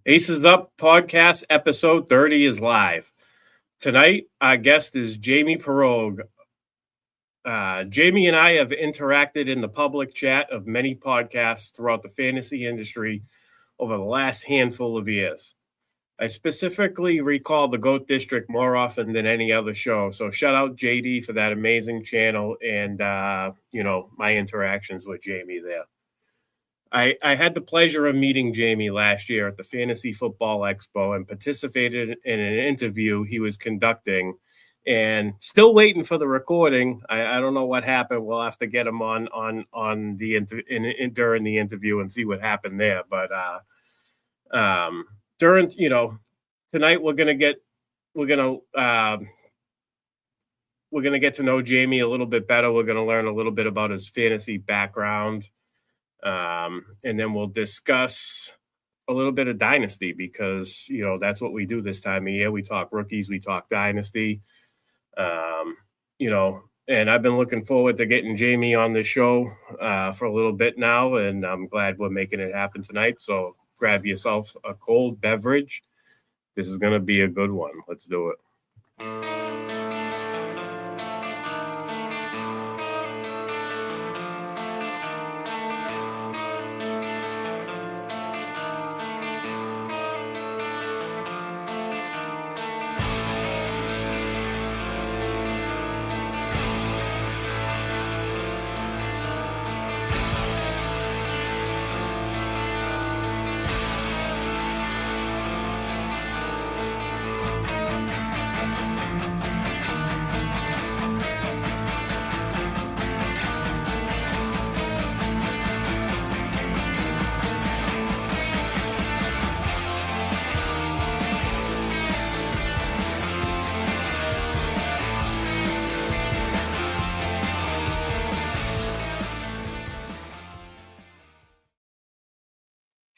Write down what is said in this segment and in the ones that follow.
Aces Up podcast episode 30 is live. Tonight, our guest is Jaime Perog. Jaime and I have interacted in the public chat of many podcasts throughout the fantasy industry over the last handful of years. I specifically recall the GOAT District more often than any other show. So shout out JD for that amazing channel and, my interactions with Jaime there. I had the pleasure of meeting Jaime last year at the Fantasy Football Expo and participated in an interview he was conducting, and still waiting for the recording. I don't know what happened. We'll have to get him on the during the interview and see what happened there. But during tonight we're gonna get to know Jaime a little bit better. We're gonna learn a little bit about his fantasy background. And then we'll discuss a little bit of dynasty because, that's what we do this time of year. We talk rookies, we talk dynasty, and I've been looking forward to getting Jaime on the show for a little bit now, and I'm glad we're making it happen tonight. So grab yourself a cold beverage. This is going to be a good one. Let's do it.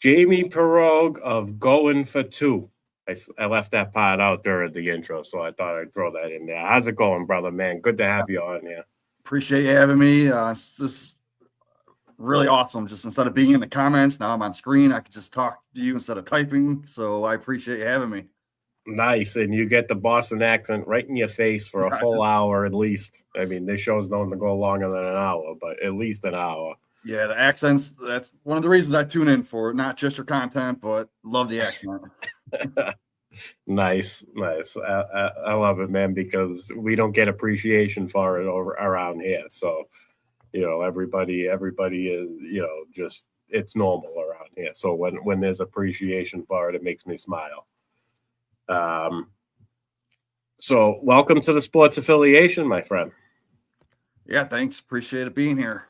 Jaime Perog of Going for Two. I left that part out during the intro, so I thought I'd throw that in there. How's it going, brother, man? Good to have you on here. Appreciate you having me. It's just really awesome. Just instead of being in the comments, now I'm on screen. I could just talk to you instead of typing. So I appreciate you having me. Nice. And you get the Boston accent right in your face for a full hour at least. I mean, this show's known to go longer than an hour, but at least an hour. Yeah, the accents, that's one of the reasons I tune in for, not just your content, but love the accent. Nice. I love it, man, because we don't get appreciation for it around here. So, everybody is, just it's normal around here. So when there's appreciation for it, it makes me smile. So welcome to the Sports Affiliation, my friend. Yeah, thanks. Appreciate it being here.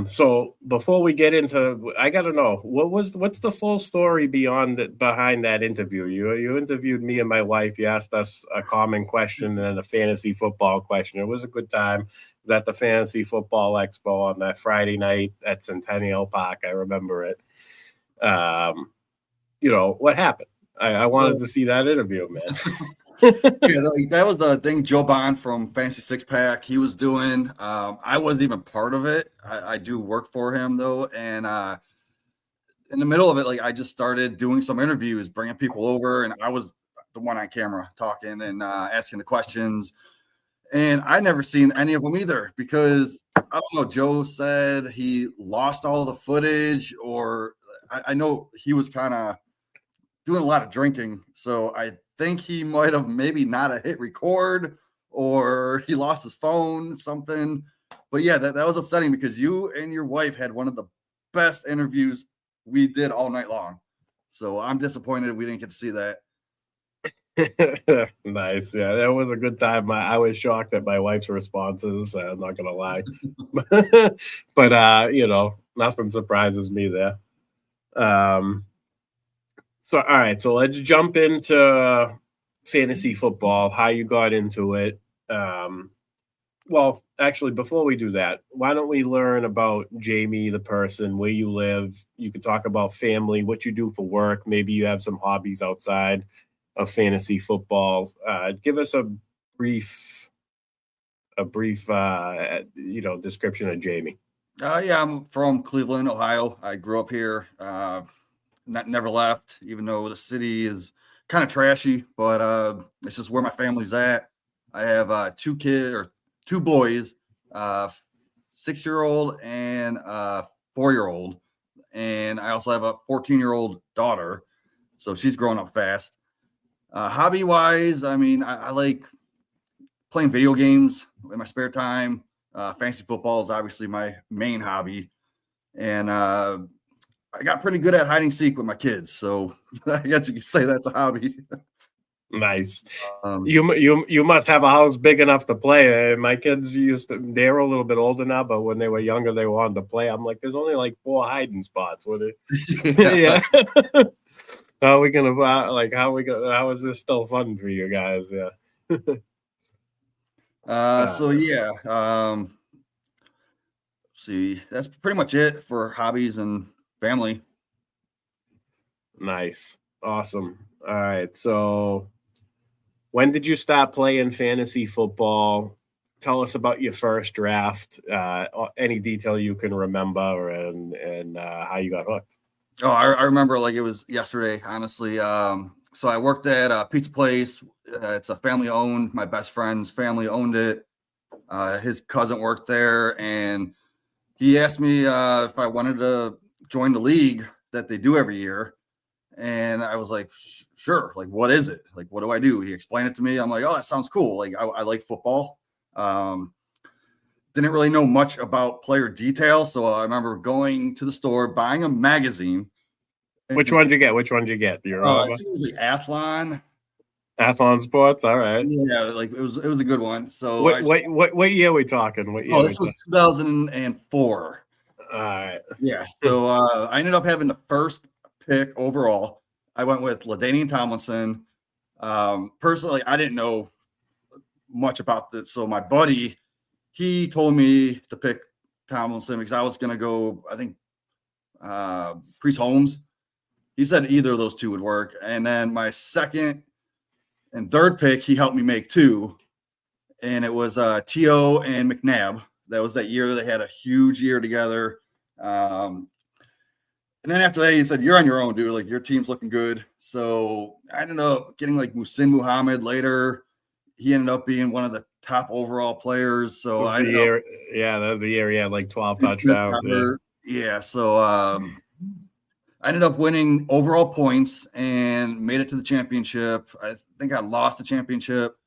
So before we get into, I got to know what's the full story behind that interview. You interviewed me and my wife. You asked us a common question and a fantasy football question. It was a good time. It was at the Fantasy Football Expo on that Friday night at Centennial Park. I remember it. What happened? I wanted to see that interview, man. That was the thing Joe Bond from Fantasy Six Pack he was doing. I wasn't even part of it. I do work for him though, and in the middle of it, I just started doing some interviews, bringing people over, and I was the one on camera talking and asking the questions. And I never seen any of them either because I don't know. Joe said he lost all the footage, or I know he was kind of doing a lot of drinking, so I think he might have maybe not hit record, or he lost his phone, something. But yeah, that was upsetting because you and your wife had one of the best interviews we did all night long. So I'm disappointed we didn't get to see that. Nice. Yeah, that was a good time. I was shocked at my wife's responses. I'm not gonna lie, but nothing surprises me there. So, all right, so let's jump into fantasy football, how you got into it. Well, actually, before we do that, why don't we learn about Jaime, the person, where you live? You can talk about family, what you do for work. Maybe you have some hobbies outside of fantasy football. Give us a brief description of Jaime. Yeah, I'm from Cleveland, Ohio. I grew up here. never left, even though the city is kind of trashy, but it's just where my family's at. I have two boys, 6-year-old and 4-year-old, and I also have a 14-year-old daughter, so she's growing up fast. Hobby wise, I mean, I like playing video games in my spare time. Fantasy football is obviously my main hobby, and I got pretty good at hide and seek with my kids, so I guess you could say that's a hobby. Nice. You must have a house big enough to play. My kids they're a little bit older now, but when they were younger, they wanted to play. I'm like, there's only like 4 hiding spots. What? Yeah. How is this still fun for you guys? Yeah. See, that's pretty much it for hobbies and family. Nice. Awesome. All right. So when did you start playing fantasy football? Tell us about your first draft, any detail you can remember, and how you got hooked. Oh, I remember like it was yesterday, honestly. So I worked at a pizza place. It's a family owned. My best friend's family owned it. His cousin worked there, and he asked me if I wanted to join the league that they do every year. And I was like, sure. Like, what is it? Like, what do I do? He explained it to me. I'm like, oh, that sounds cool. Like, I like football. Didn't really know much about player detail. So I remember going to the store, buying a magazine. Which one did you get? Do you remember? I think it was the Athlon. Athlon Sports. All right. Yeah, like it was a good one. So what year are we talking? What year? This was 2004. All right. Yeah. So I ended up having the first pick overall. I went with LaDainian Tomlinson. Personally, I didn't know much about this. So my buddy, he told me to pick Tomlinson because I was going to go, I think, Priest Holmes. He said either of those two would work. And then my second and third pick, he helped me make two. And it was T.O. and McNabb. That was that year they had a huge year together. And then after that, he said, you're on your own, dude. Like, your team's looking good. So I ended up getting like Muhsin Muhammad later. He ended up being one of the top overall players. So that was the year he had like 12 touchdowns. Yeah. So I ended up winning overall points and made it to the championship. I think I lost the championship,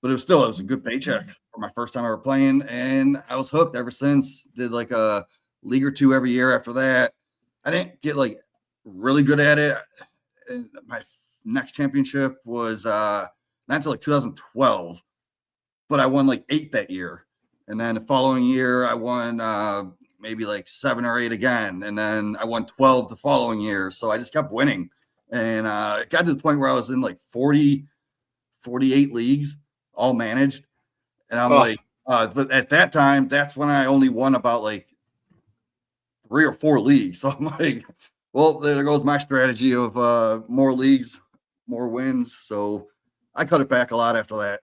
but it was a good paycheck for my first time ever playing. And I was hooked ever since. Did like a league or two every year after that. I didn't get like really good at it. And my next championship was not until like 2012, but I won like 8 that year. And then the following year I won maybe like 7 or 8 again. And then I won 12 the following year. So I just kept winning. And it got to the point where I was in like 48 leagues, all managed. And I'm like, but at that time, that's when I only won about like 3 or 4 leagues. So I'm like, well, there goes my strategy of more leagues, more wins. So I cut it back a lot after that.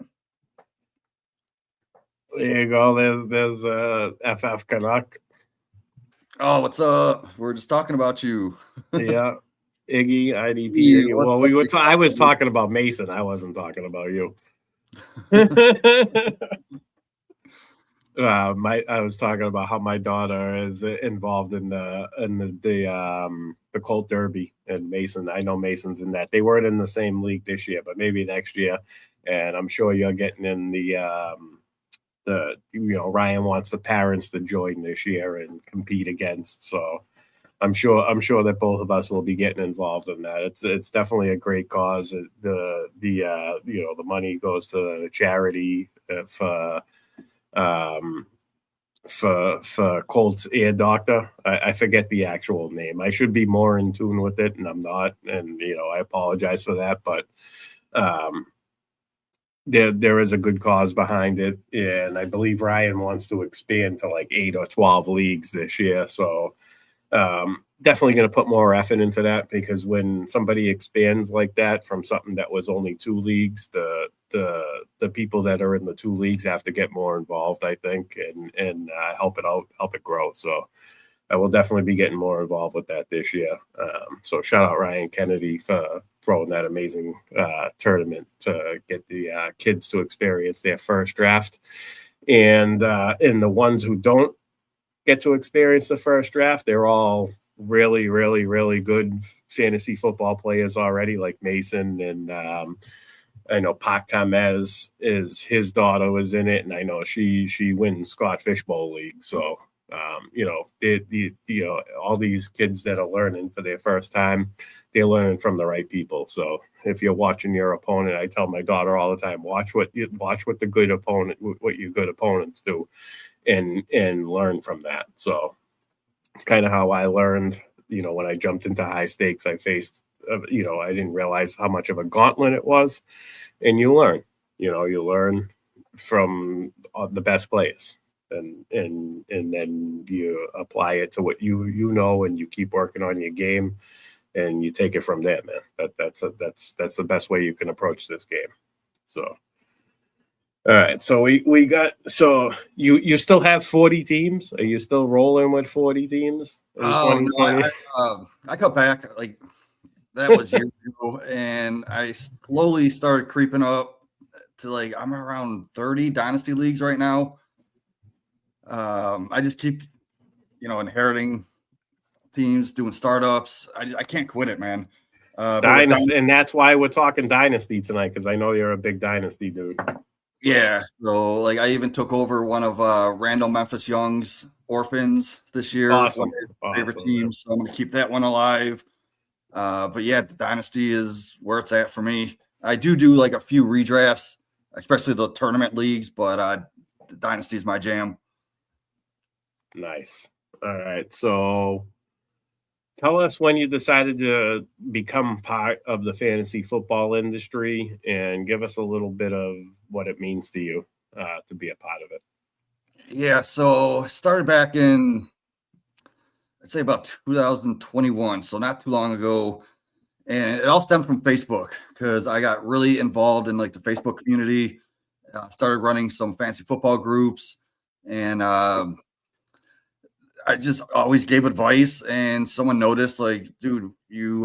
There you go. There's FF Canuck. Oh, what's up? We're just talking about you. Yeah. Iggy, IDP. Iggy. Well, I was talking about Mason. I wasn't talking about you. I was talking about how my daughter is involved in the Colt Derby, and Mason. I know Mason's in that. They weren't in the same league this year, but maybe next year. And I'm sure you're getting in Ryan wants the parents to join this year and compete against. So I'm sure that both of us will be getting involved in that. It's definitely a great cause. The money goes to the charity for Colt's ear doctor. I forget the actual name. I should be more in tune with it, and I'm not. And I apologize for that, but there is a good cause behind it, and I believe Ryan wants to expand to like 8 or 12 leagues this year. So definitely going to put more effort into that, because when somebody expands like that from something that was only 2 leagues, the people that are in the 2 leagues have to get more involved, I think, and help it out, help it grow. So I will definitely be getting more involved with that this year. So shout out Ryan Kennedy for throwing that amazing tournament to get the kids to experience their first draft. And the ones who don't get to experience the first draft, they're all really, really, really good fantasy football players already, like Mason. And I know Pak Tamez is his daughter was in it, and I know she wins Scott Fishbowl League. So all these kids that are learning for their first time, they're learning from the right people. So if you're watching your opponent, I tell my daughter all the time, watch what your good opponents do, and learn from that. So it's kind of how I learned. When I jumped into high stakes, I faced. I didn't realize how much of a gauntlet it was, and you learn. You learn from the best players. And then you apply it to what you know, and you keep working on your game, and you take it from there, man. That's the best way you can approach this game. So, all right. So we got. So you still have 40 teams? Are you still rolling with 40 teams in 2020? No, I cut back. Like that was years ago, and I slowly started creeping up to like I'm around 30 dynasty leagues right now. I just keep, inheriting teams, doing startups. I can't quit it, man. Dynasty, and that's why we're talking dynasty tonight, because I know you're a big dynasty dude. Yeah, so like I even took over one of Randall Memphis Young's orphans this year. Awesome. One of his favorite teams, so I'm going to keep that one alive. But yeah, the dynasty is where it's at for me. I do like a few redrafts, especially the tournament leagues, but the dynasty is my jam. Nice. All right. So tell us when you decided to become part of the fantasy football industry, and give us a little bit of what it means to you to be a part of it. Yeah. So I started back in, I'd say about 2021. So not too long ago. And it all stemmed from Facebook because I got really involved in like the Facebook community. Started running some fantasy football groups, and I just always gave advice, and someone noticed, like, dude, you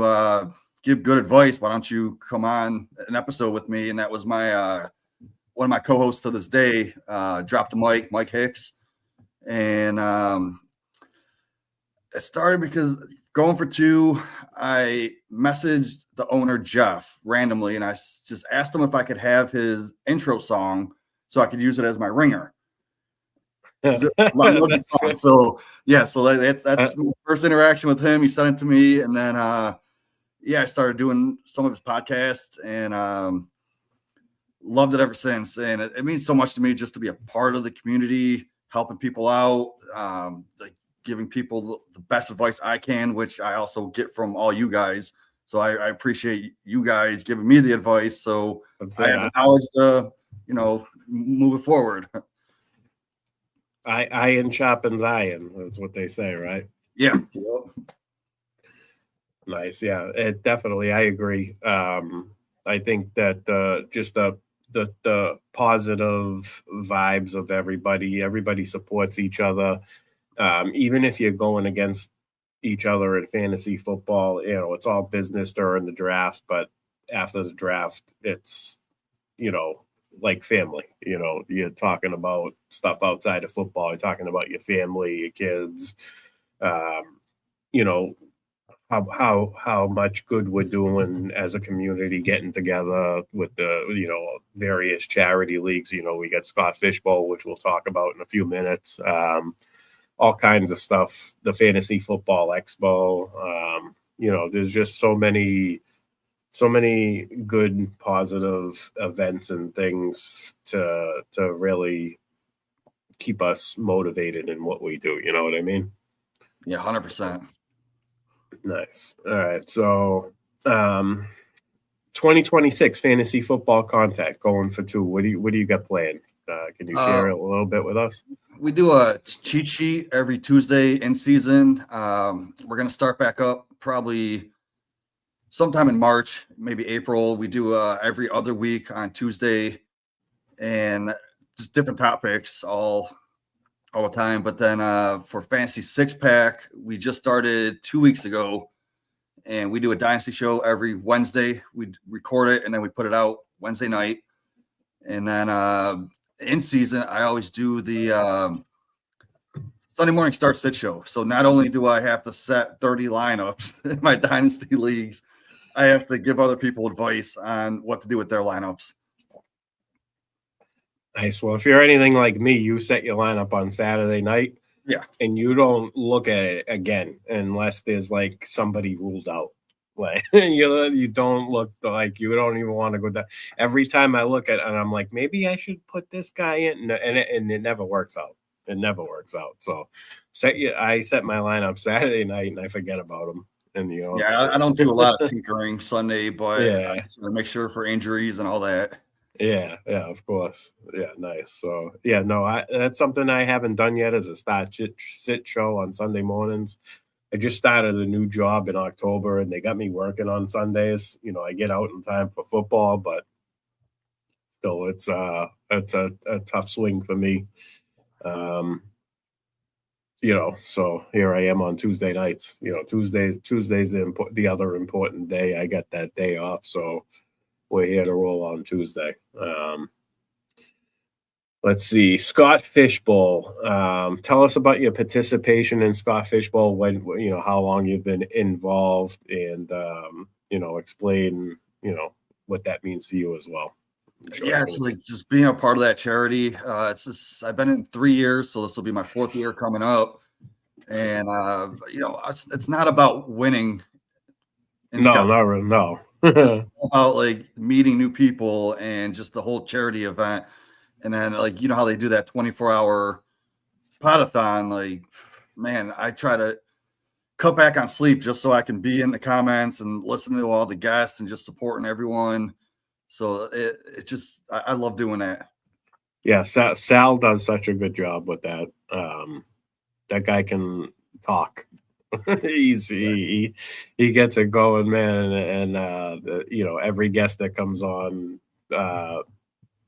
give good advice. Why don't you come on an episode with me? And that was my one of my co-hosts to this day, dropped the mic, Mike Hicks. And it started because going for two, I messaged the owner, Jeff, randomly, and I just asked him if I could have his intro song so I could use it as my ringer. So that's my first interaction with him. He sent it to me, and then I started doing some of his podcasts, and loved it ever since. And it means so much to me just to be a part of the community, helping people out, like giving people the best advice I can, which I also get from all you guys. So I appreciate you guys giving me the advice, so I have the knowledge to move it forward. Iron sharpens iron. That's what they say, right? Yeah. Nice. Yeah, it definitely. I agree. I think that just the positive vibes of everybody supports each other. Even if you're going against each other in fantasy football, it's all business during the draft, but after the draft, it's, like family. You're talking about stuff outside of football. You're talking about your family, your kids, how much good we're doing as a community, getting together with the various charity leagues. We got Scott Fishbowl, which we'll talk about in a few minutes. All kinds of stuff. The Fantasy Football Expo. There's just so many good positive events and things to really keep us motivated in what we do. You know what I mean? Yeah, 100%. Nice. All right. So 2026 fantasy football contact going for two. What do you got planned? Can you share a little bit with us? We do a cheat sheet every Tuesday in season. We're going to start back up probably sometime in March, maybe April. We do every other week on Tuesday, and just different topics, all all the time. But then for Fantasy Six Pack, we just started 2 weeks ago, and we do a Dynasty show every Wednesday. We record it and then we put it out Wednesday night. And then in season, I always do the Sunday morning start sit show. So not only do I have to set 30 lineups in my Dynasty leagues, I have to give other people advice on what to do with their lineups. Nice. Well, if you're anything like me, you set your lineup on Saturday night. Yeah. And you don't look at it again unless there's like somebody ruled out. Like you don't look like you don't even want to go down. Every time I look at it and I'm like, maybe I should put this guy in, and it never works out. It never works out. So I set my lineup Saturday night and I forget about him. And yeah, I don't do a lot of tinkering Sunday, but yeah, I just want to make sure for injuries and all that. Yeah, of course. Yeah, nice. So yeah, no, that's something I haven't done yet as a sit show on Sunday mornings. I just started a new job in October and they got me working on Sundays. I get out in time for football, but still it's a tough swing for me. So here I am on Tuesday nights. Tuesday's the other important day. I got that day off, so we're here to roll on Tuesday. Let's see. Scott Fishbowl. Tell us about your participation in Scott Fishbowl, when, how long you've been involved, and, explain, what that means to you as well. Yeah, it's like just being a part of that charity. I've been in 3 years, so this will be my 4th year coming up. And, it's not about winning. No. It's just about like meeting new people and just the whole charity event. And then how they do that 24-hour podathon, like, man, I try to cut back on sleep just so I can be in the comments and listen to all the guests and just supporting everyone. So it just, I love doing that. Yeah. Sal does such a good job with that. That guy can talk. He gets it going, man. And every guest that comes on,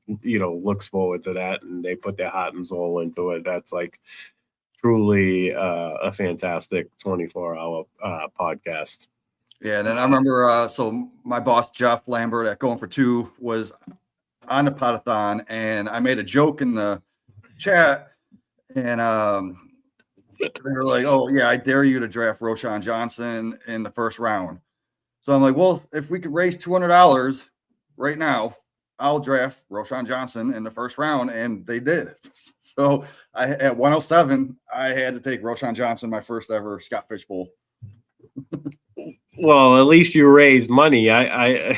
looks forward to that, and they put their heart and soul into it. That's like truly a fantastic 24-hour podcast. Yeah, and then I remember, so my boss Jeff Lambert at Going for Two was on the podathon, and I made a joke in the chat, and they were like, "Oh yeah, I dare you to draft Roschon Johnson in the first round." So I'm like, "Well, if we could raise $200 right now, I'll draft Roschon Johnson in the first round," and they did. So at 107, I had to take Roschon Johnson, my first ever Scott Fishbowl. Well, at least you raised money. I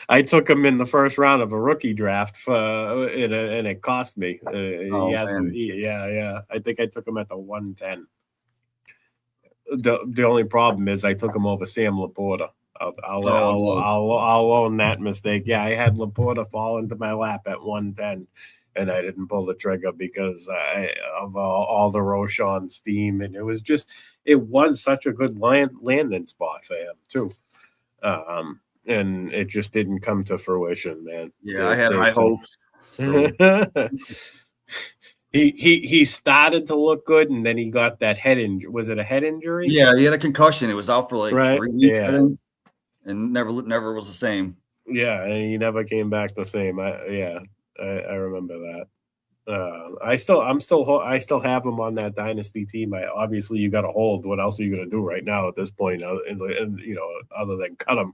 I took him in the first round of a rookie draft, and it cost me. Yeah. I think I took him at the 110. The only problem is I took him over Sam Laporta. I'll own that mistake. Yeah, I had Laporta fall into my lap at 110, and I didn't pull the trigger because of all the Roschon steam, and it was such a good landing spot for him too. And it just didn't come to fruition, man. Yeah, I had high hopes. So. He started to look good, and then he got that head injury. Was it a head injury? Yeah, he had a concussion. It was out for 3 weeks, yeah. I think, and never was the same. Yeah, and he never came back the same. I remember that. I still have him on that dynasty team. Obviously you got to hold. What else are you going to do right now at this point? And other than cut him.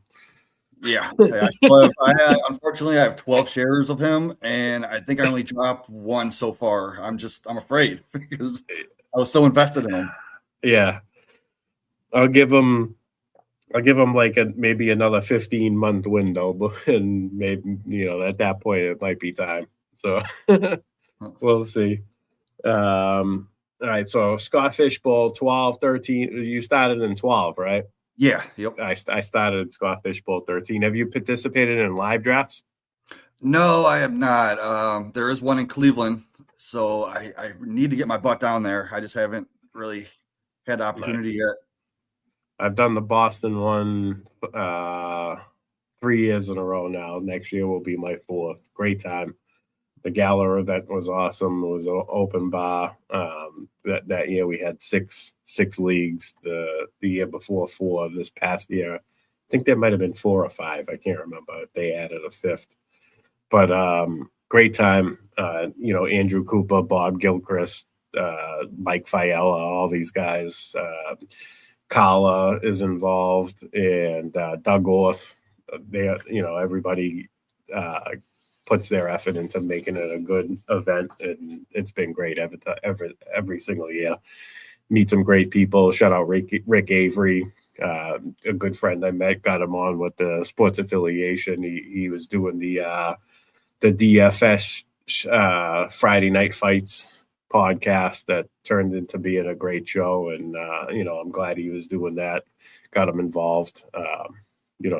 Yeah, unfortunately I have 12 shares of him, and I think I only dropped one so far. I'm afraid because I was so invested in him. Yeah, I'll give him like maybe another 15-month window, and maybe at that point it might be time. So we'll see. All right, so Scott Fishbowl 12, 13. You started in 12, right? Yeah. Yep. I started Scott Fishbowl 13. Have you participated in live drafts? No, I have not. There is one in Cleveland, so I need to get my butt down there. I just haven't really had the opportunity yet. I've done the Boston one 3 years in a row now. Next year will be my 4th. Great time. The gala event was awesome. It was an open bar. That year we had six leagues. The year before 4. This past year, I think there might have been 4 or 5. I can't remember if they added a 5th. But great time. Andrew Cooper, Bob Gilchrist, Mike Fiala, all these guys. Kala is involved, and Doug Orth. Everybody puts their effort into making it a good event, and it's been great every single year. Meet some great people. Shout out Rick Avery, a good friend I met, got him on with the sports affiliation. He was doing the DFS Friday Night Fights podcast that turned into being a great show, and I'm glad he was doing that. Got him involved.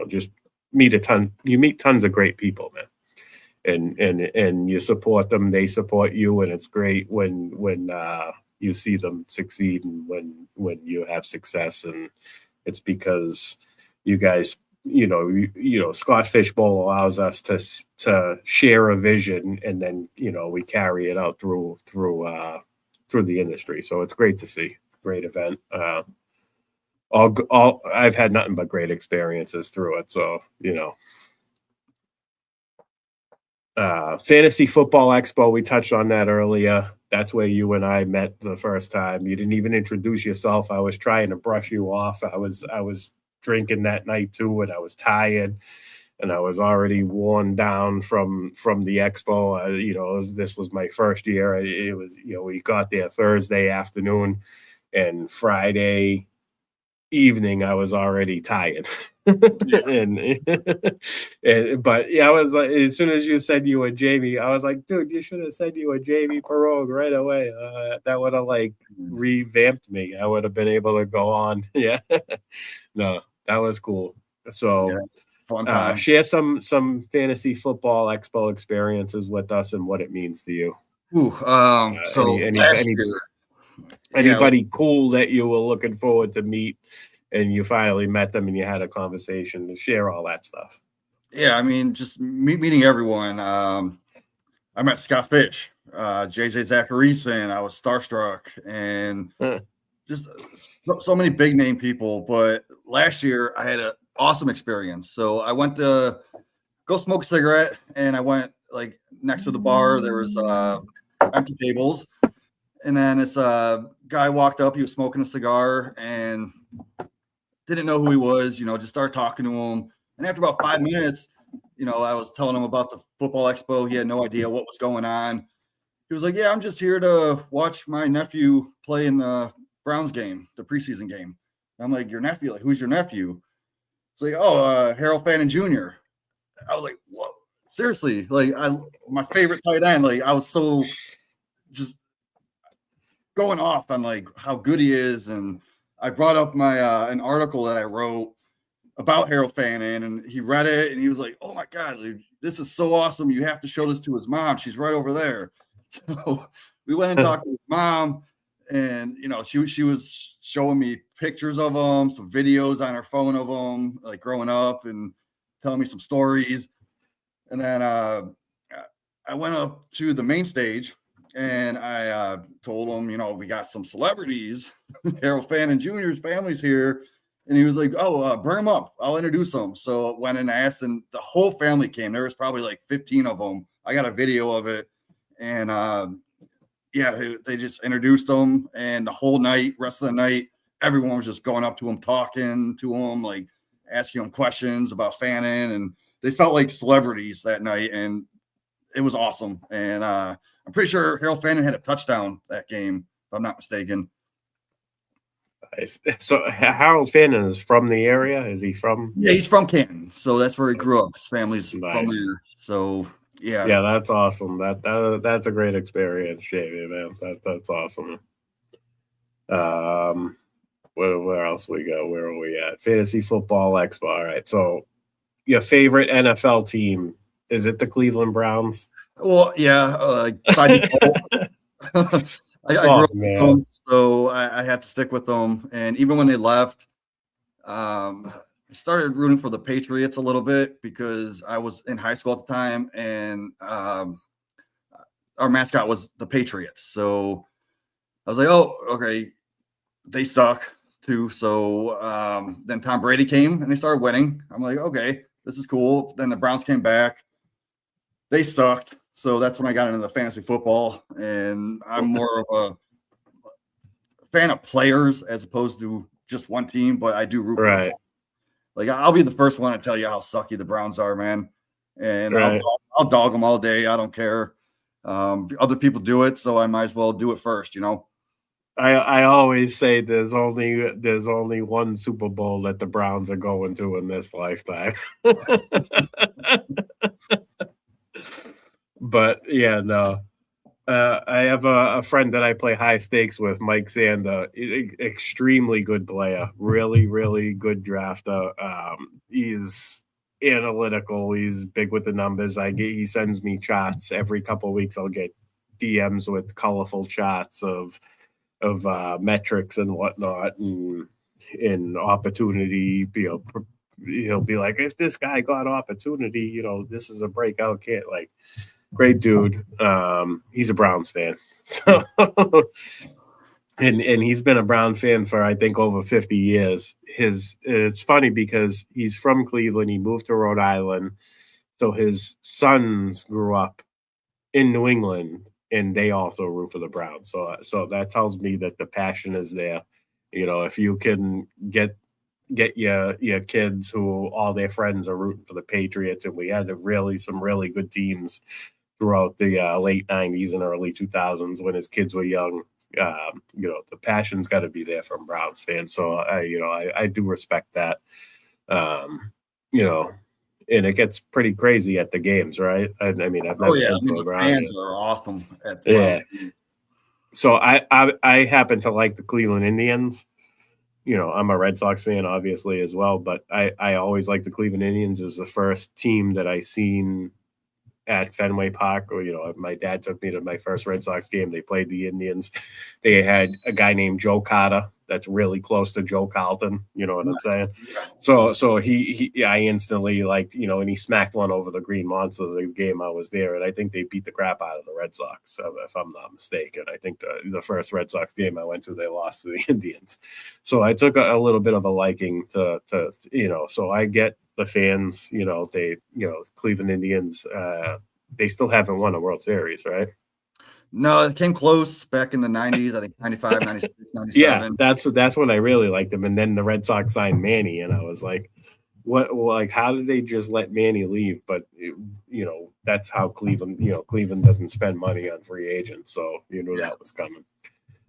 Just you meet tons of great people, man. And you support them, they support you, and it's great when you see them succeed and when you have success. And it's because you guys, Scott Fishbowl allows us to share a vision, and then we carry it out through the industry. So it's great to see. Great event. I've had nothing but great experiences through it. So Fantasy Football Expo, we touched on that earlier. That's where you and I met the first time. You didn't even introduce yourself. I was trying to brush you off. I was drinking that night too, and I was tired, and I was already worn down from the expo. This was my first year. It was, we got there Thursday afternoon, and Friday evening I was already tired. But yeah, I was like, as soon as you said you were Jamie, I was like, dude, you should have said you were Jamie Perog right away. That would have revamped me. I would have been able to go on. Yeah. No, that was cool. So fun time. Share some fantasy football expo experiences with us and what it means to you. Anybody cool that you were looking forward to meet, and you finally met them and you had a conversation to share all that stuff? Yeah, I mean, just meeting everyone. I met Scott Fish, JJ Zacharyson. I was starstruck, and just so many big name people. But last year I had an awesome experience. So I went to go smoke a cigarette, and I went next to the bar. There was empty tables. And then this guy walked up. He was smoking a cigar and didn't know who he was, just started talking to him. And after about 5 minutes, I was telling him about the football expo. He had no idea what was going on. He was like, yeah, I'm just here to watch my nephew play in the Browns game, the preseason game. And I'm like, your nephew? Like, who's your nephew? It's like, Harold Fannin Jr. I was like, whoa, seriously? My favorite tight end. I was so just going off on how good he is, and I brought up my an article that I wrote about Harold Fannin, and he read it, and he was like, "Oh my God, dude, this is so awesome! You have to show this to his mom. She's right over there." So we went and talked to his mom, and she was showing me pictures of him, some videos on her phone of him, growing up, and telling me some stories. And then I went up to the main stage. And I told him, we got some celebrities. Harold Fannin Jr.'s family's here. And he was like, bring him up. I'll introduce them. So I went and asked, and the whole family came. There was probably 15 of them. I got a video of it. And they just introduced him. And the whole night, rest of the night, everyone was just going up to him, talking to him, asking him questions about Fannin. And they felt like celebrities that night. And it was awesome. And I'm pretty sure Harold Fannin had a touchdown that game, if I'm not mistaken. So Harold Fannin is from the area? Is he from? Yeah, he's from Canton. So that's where he grew up. His family's nice. From there. So, yeah. Yeah, that's awesome. That's a great experience, Jamie, man. That's awesome. Where else we go? Where are we at? Fantasy Football Expo. All right. So your favorite NFL team, is it the Cleveland Browns? Well, yeah. I grew up with them, so I had to stick with them. And even when they left, I started rooting for the Patriots a little bit because I was in high school at the time, and our mascot was the Patriots. So I was like, oh, okay, they suck too. So then Tom Brady came and they started winning. I'm like, okay, this is cool. Then the Browns came back. They sucked. So that's when I got into the fantasy football. And I'm more of a fan of players as opposed to just one team, but I do root for Right. Like, I'll be the first one to tell you how sucky the Browns are, man. And Right. I'll dog them all day. I don't care. Other people do it, so I might as well do it first, you know? I always say there's only one Super Bowl that the Browns are going to in this lifetime. But yeah, no. I have a friend that I play high stakes with, Mike Zander, extremely good player, really, really good drafter. He's analytical. He's big with the numbers. He sends me charts every couple of weeks. I'll get DMs with colorful charts of metrics and whatnot, and opportunity. He'll be like, if this guy got opportunity, this is a breakout kid. Like, great dude. He's a Browns fan. So and he's been a Brown fan for, I think, over 50 years. It's funny because he's from Cleveland. He moved to Rhode Island. So his sons grew up in New England, and they also root for the Browns. So that tells me that the passion is there. If you can get your kids who all their friends are rooting for the Patriots, and we had some really good teams throughout the late 90s and early 2000s when his kids were young. The passion's got to be there from Browns fans. So I do respect that. And it gets pretty crazy at the games, right? I mean, I've never been to a the Browns fans are awesome at the Browns. So I happen to like the Cleveland Indians. I'm a Red Sox fan, obviously, as well, but I always like the Cleveland Indians. It was the first team that I seen at Fenway Park. Or, my dad took me to my first Red Sox game. They played the Indians. They had a guy named Joe Carter that's really close to Joe Carlton. You know what I'm saying? So I instantly liked, and he smacked one over the Green Monster the game I was there. And I think they beat the crap out of the Red Sox, if I'm not mistaken. I think the first Red Sox game I went to, they lost to the Indians. So I took a little bit of a liking to so I get the fans, Cleveland Indians, they still haven't won a World Series, right? No, it came close back in the 90s, I think 95, 96, 97. Yeah, that's when I really liked them. And then the Red Sox signed Manny, and I was like, what? Like, how did they just let Manny leave? But, that's how Cleveland doesn't spend money on free agents. So you knew that was coming.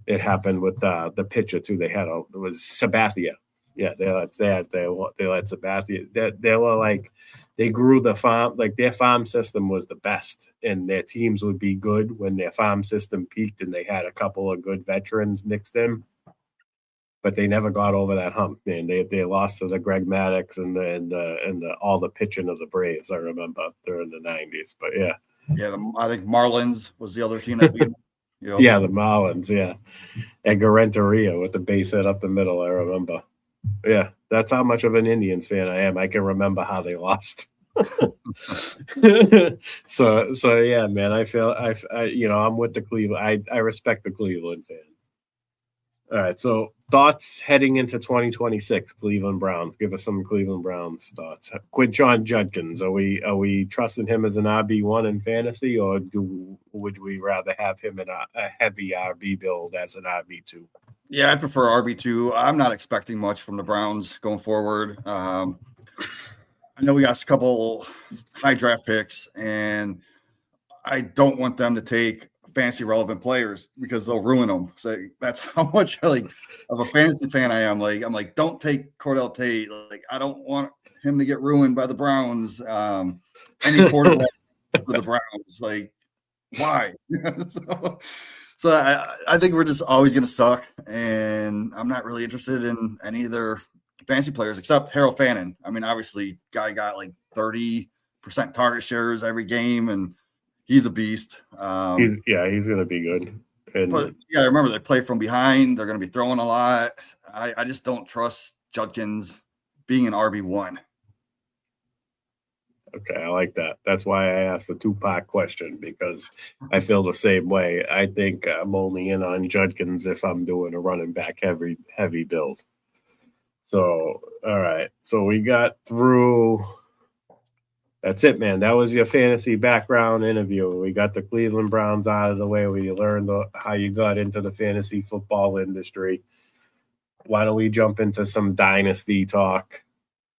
It happened with the pitcher, too. It was Sabathia. Yeah, they let Sabathia. They were like, they grew the farm, like their farm system was the best, and their teams would be good when their farm system peaked and they had a couple of good veterans mixed in. But they never got over that hump, man. They lost to the Greg Maddux and all the pitching of the Braves. I remember during the 90s. But yeah, I think Marlins was the other team that beat them. Yeah, the Marlins. Yeah, Edgar Renteria with the base hit up the middle. I remember. Yeah, that's how much of an Indians fan I am. I can remember how they lost. So yeah, man. I feel I'm with the Cleveland. I respect the Cleveland fan. All right. So thoughts heading into 2026, Cleveland Browns. Give us some Cleveland Browns thoughts. Quinshon Judkins. Are we trusting him as an RB1 in fantasy, or would we rather have him in a heavy RB build as an RB2? Yeah, I prefer RB2. I'm not expecting much from the Browns going forward. I know we got a couple high draft picks, and I don't want them to take fantasy relevant players because they'll ruin them. So that's how much of a fantasy fan I am. Like, I'm like, don't take Cordell Tate. Like, I don't want him to get ruined by the Browns. Any quarterback for the Browns, like, why? So I think we're just always going to suck, and I'm not really interested in any of their fantasy players except Harold Fannin. I mean, obviously, guy got like 30% target shares every game, and he's a beast. He's going to be good. But yeah, remember they play from behind. They're going to be throwing a lot. I just don't trust Judkins being an RB1. Okay, I like that. That's why I asked the two-part question, because I feel the same way. I think I'm only in on Judkins if I'm doing a running back heavy build. So, all right. So we got through. That's it, man. That was your fantasy background interview. We got the Cleveland Browns out of the way, where you learned how you got into the fantasy football industry. Why don't we jump into some dynasty talk?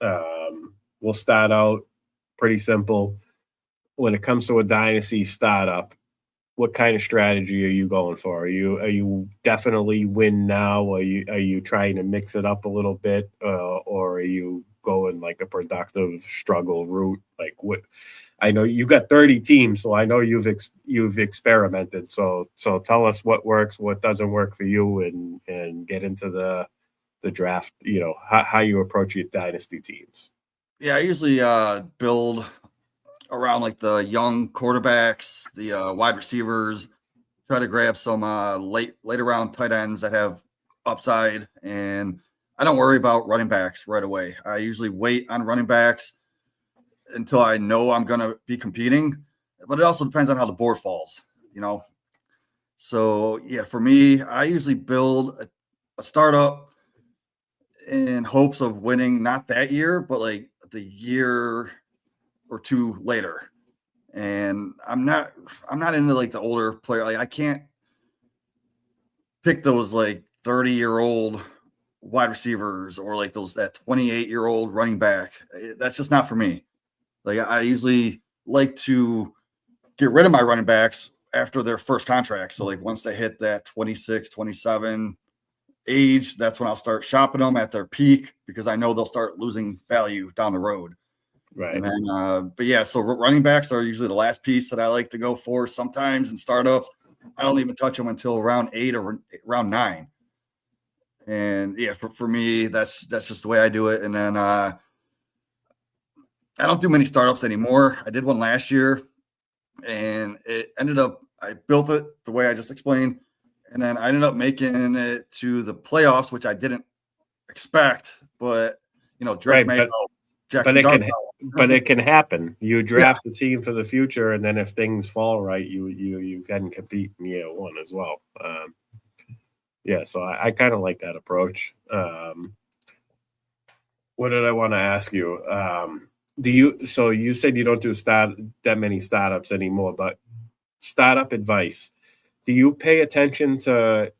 We'll start out pretty simple. When it comes to a dynasty startup, what kind of strategy are you going for? Are you definitely win now? Are you trying to mix it up a little bit, or are you going like a productive struggle route? Like, what? I know you got 30 teams, so I know you've experimented. So tell us what works, what doesn't work for you, and get into the draft. How you approach your dynasty teams. Yeah, I usually build around like the young quarterbacks, the wide receivers, try to grab some later round tight ends that have upside, and I don't worry about running backs right away. I usually wait on running backs until I know I'm going to be competing, but it also depends on how the board falls, you know. So yeah, for me, I usually build a startup in hopes of winning not that year, but like the year or two later. And I'm not into like the older player. Like I can't pick those like 30-year-old wide receivers or like that 28-year-old running back. That's just not for me. Like I usually like to get rid of my running backs after their first contract. So like once they hit that 26, 27 age, that's when I'll start shopping them at their peak, because I know they'll start losing value down the road. Right. And then, but yeah, so running backs are usually the last piece that I like to go for. Sometimes in startups, I don't even touch them until round 8 or round 9. And yeah, for me, that's just the way I do it. And then I don't do many startups anymore. I did one last year, and it ended up, I built it the way I just explained, and then I ended up making it to the playoffs, which I didn't expect. But Drake Right, Mayo, but Jackson it can Darnell. it can happen. You Yeah, draft a team for the future, and then if things fall right, you can compete in year one as well. Yeah, so I kind of like that approach. What did I want to ask you? So you said you don't do that many startups anymore, but startup advice. Do you pay attention to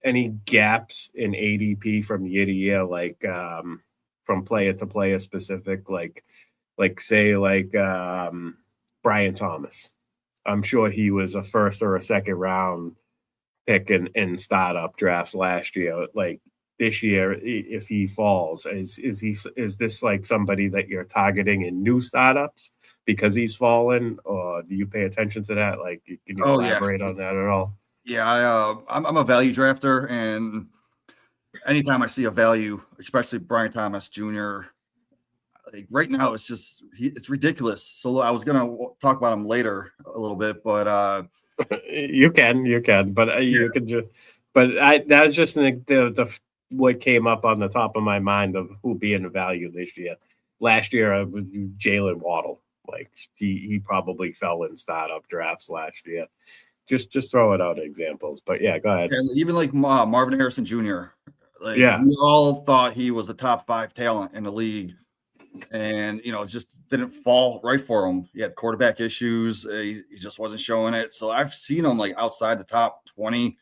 any gaps in ADP from year to year, like from player to player specific, like Brian Thomas? I'm sure he was a first or a second round pick in startup drafts last year. Like this year, if he falls, is this like somebody that you're targeting in new startups because he's fallen, or do you pay attention to that? Like, can you oh yeah, elaborate on that at all? yeah. I'm a value drafter, and anytime I see a value, especially Brian Thomas Jr., like right now, it's ridiculous. So I was gonna talk about him later a little bit, but You can, but yeah, you can just. But that was just the what came up on the top of my mind of who being a value this year. Last year, it was Jalen Waddle. Like he probably fell in startup drafts last year. Just throw it out examples. But yeah, go ahead. and even like Marvin Harrison Jr. Like Yeah, we all thought he was the top 5 talent in the league, and it just didn't fall right for him. He had quarterback issues. He just wasn't showing it. So I've seen him like outside the top 20,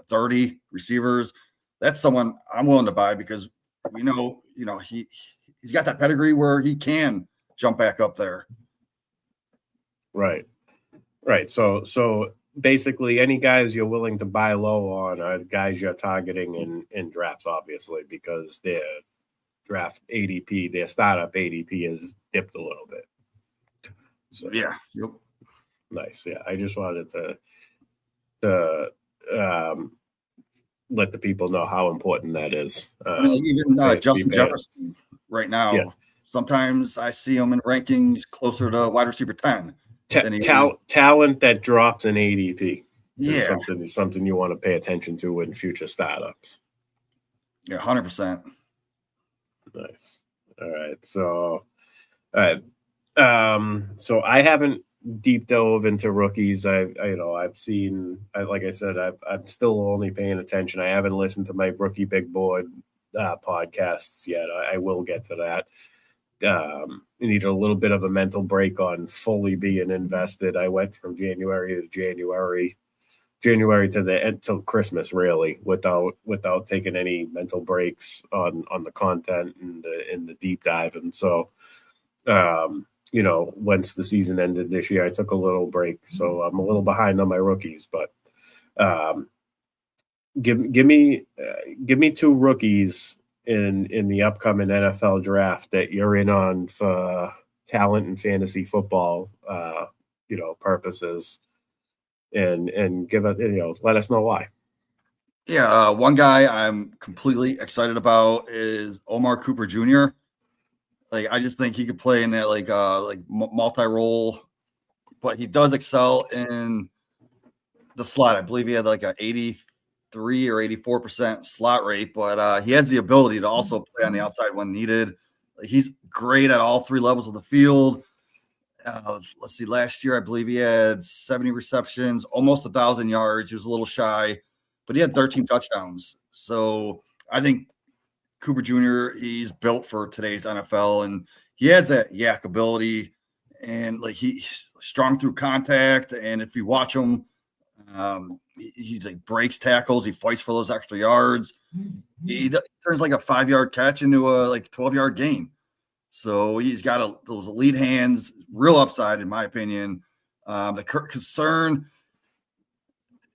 30 receivers. That's someone I'm willing to buy, because we know, he's got that pedigree where he can jump back up there. right, right. So basically, any guys you're willing to buy low on are the guys you're targeting in drafts, obviously, because their draft ADP, their startup ADP has dipped a little bit. So Yeah. Yep. nice. Yeah, I just wanted to let the people know how important that is. I mean, like even Be Justin paying. Jefferson right Yeah, now, sometimes I see him in rankings closer to wide receiver 10 than he is. talent that drops in ADP is Yeah. something you want to pay attention to in future startups. Yeah. 100%. Nice. All right. So, all right. So I haven't deep dove into rookies. I've seen, like I said, I'm still only paying attention. I haven't listened to my rookie big board podcasts yet. I will get to that. I need a little bit of a mental break on fully being invested. I went from January to the end till Christmas, really, without taking any mental breaks on the content and the deep dive. And so, once the season ended this year, I took a little break, so I'm a little behind on my rookies. But um, give me two rookies in the upcoming NFL draft that you're in on for talent and fantasy football, purposes, and give it, let us know why. Yeah, one guy I'm completely excited about is Omar Cooper Jr. Like, I just think he could play in that multi-role, but he does excel in the slot. I believe he had like a 83 or 84% slot rate, but he has the ability to also play on the outside when needed. He's great at all three levels of the field. Let's see, last year I believe he had 70 receptions, almost 1,000 yards. He was a little shy, but he had 13 touchdowns. So I think Cooper Jr., he's built for today's NFL, and he has that yak ability, and like he's strong through contact. And if you watch him, he like breaks tackles, he fights for those extra yards. He turns like a 5-yard catch into a 12-yard gain. So he's got those elite hands, real upside in my opinion. The concern,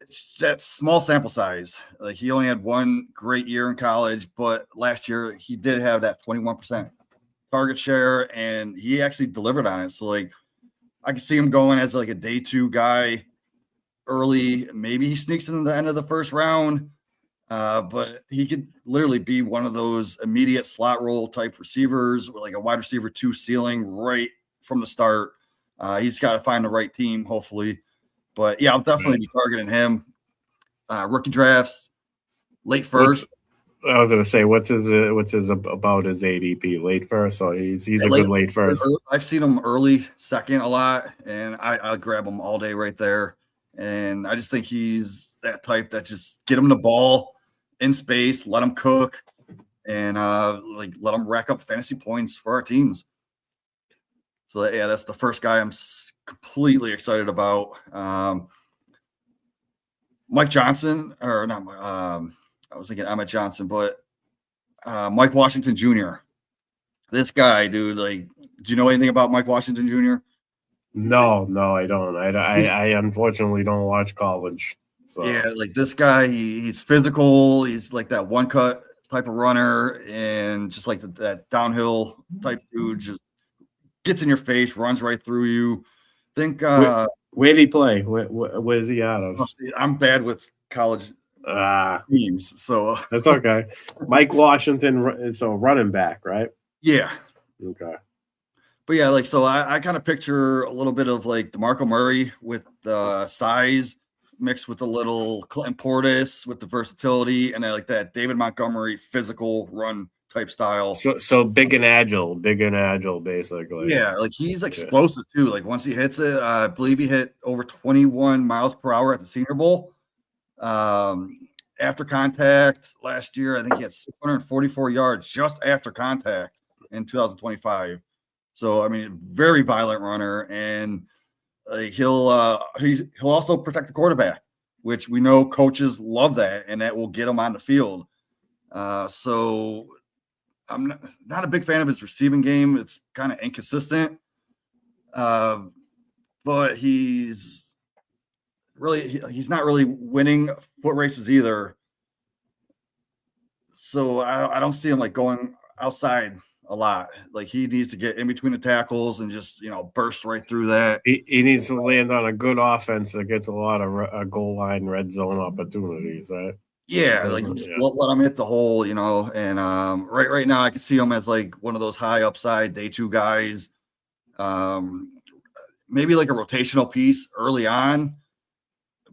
it's that small sample size. Like, he only had one great year in college, but last year he did have that 21% target share, and he actually delivered on it. So like, I can see him going as like a day 2 guy early. Maybe he sneaks into the end of the first round, but he could literally be one of those immediate slot role type receivers with like a wide receiver 2 ceiling right from the start. He's got to find the right team, hopefully. But yeah, I'll definitely be targeting him. Rookie drafts, late first. I was going to say, what's his about his ADP? Late first, so he's a good late first. I've seen him early second a lot, and I'll grab him all day right there. And I just think he's that type that just get him the ball in space, let him cook, and let him rack up fantasy points for our teams. So yeah, that's the first guy I'm completely excited about. Mike Johnson, or not? I was thinking Emmett Johnson, but Mike Washington Jr. This guy, dude. Like, do you know anything about Mike Washington Jr.? No, I don't. I unfortunately don't watch college. So. Yeah, like this guy, he's physical. He's like that one cut type of runner, and just like that downhill type dude, just gets in your face, runs right through you. Think where did he play? Where's he out of? I'm bad with college teams, so that's okay. Mike Washington, so running back, right? Yeah. Okay. But yeah, like, so I kind of picture a little bit of like DeMarco Murray with the size mixed with a little Clinton Portis with the versatility, and then like that David Montgomery physical run type style. So big and agile, basically. Yeah, like he's explosive too. Like, once he hits it, I believe he hit over 21 miles per hour at the Senior Bowl. After contact last year, I think he had 644 yards just after contact in 2025. So, I mean, very violent runner, and he'll also protect the quarterback, which we know coaches love that, and that will get him on the field. So I'm not a big fan of his receiving game. It's kind of inconsistent, but he's not really winning foot races either. So I don't see him like going outside a lot. Like, he needs to get in between the tackles and just, burst right through that. He needs to land on a good offense that gets a lot of goal line red zone opportunities, right? Yeah, like let him hit the hole, and right now I can see him as like one of those high upside day 2 guys. Maybe like a rotational piece early on,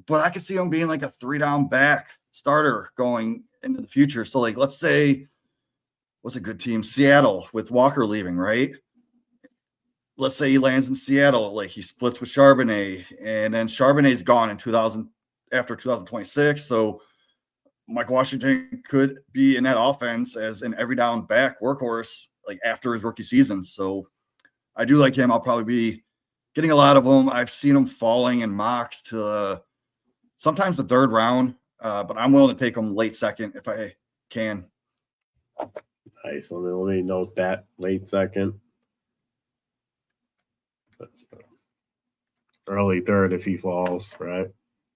but I could see him being like a 3-down back starter going into the future. So like, let's say, what's a good team? Seattle with Walker leaving, right? let's say he lands in Seattle, like he splits with Charbonnet, and then Charbonnet's gone in 2000 after 2026. So Mike Washington could be in that offense as an every down back workhorse, like after his rookie season. So I do like him. I'll probably be getting a lot of them. I've seen him falling in mocks to sometimes the third round, but I'm willing to take him late second if I can. Nice. Let me note that late second. That's early third if he falls, right?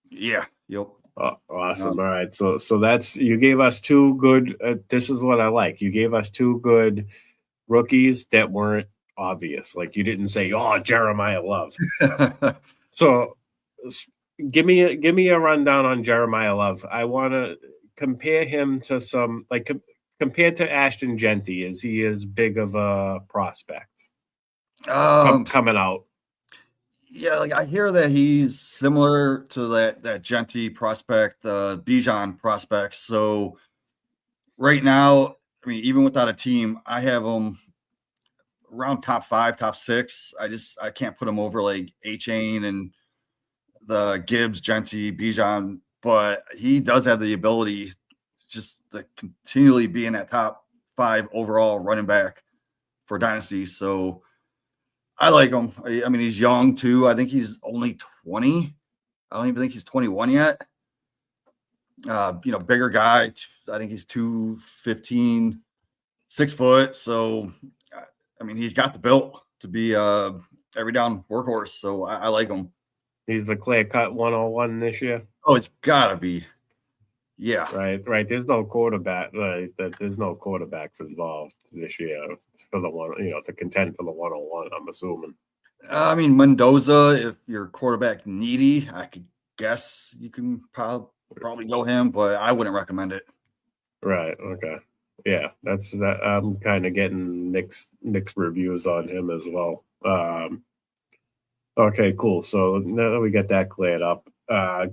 Yeah. Yep. Oh, awesome. All right. So that's, you gave us two good, this is what I like. You gave us two good rookies that weren't obvious. Like you didn't say, oh, Jeremiah Love. So give me a rundown on Jeremiah Love. I want to compare him to some, like compared to Ashton Genty. Is he as big of a prospect coming out? Yeah, like I hear that he's similar to that Genty prospect, the Bijan prospect. So right now, I mean, even without a team, I have him around top 5, top 6. I can't put him over like A-Chain and the Gibbs, Genty, Bijan, but he does have the ability just to continually be in that top 5 overall running back for Dynasty. So I like him. I mean, he's young too. I think he's only 20. I don't even think he's 21 yet. Bigger guy. I think he's 215, 6 foot. So, I mean, he's got the build to be every down workhorse. So I like him. He's the clear cut 101 this year. Oh, it's gotta be. Yeah. Right. There's no quarterback. There's no quarterbacks involved this year for the one, to contend for the 101. I'm assuming. I mean, Mendoza, if you're quarterback needy, I could guess you can probably go him, but I wouldn't recommend it. Right. Okay. Yeah, that's that. I'm kind of getting mixed reviews on him as well. Okay, cool. So now that we get that cleared up,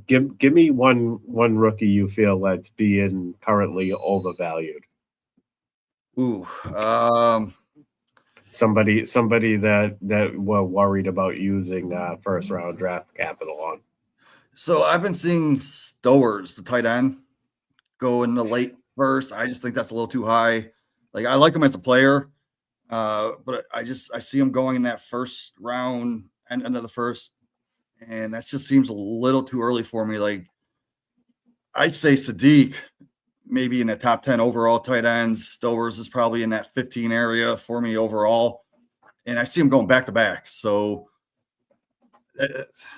give me one rookie you feel that's being currently overvalued. Ooh, somebody that we're worried about using first round draft capital on. So I've been seeing Stowers, the tight end, go in the late first. I just think that's a little too high. Like I like him as a player, but I see him going in that first round and end of the first, and that just seems a little too early for me. Like I'd say Sadiq maybe in the top 10 overall tight ends. Stowers is probably in that 15 area for me overall, and I see him going back to back. So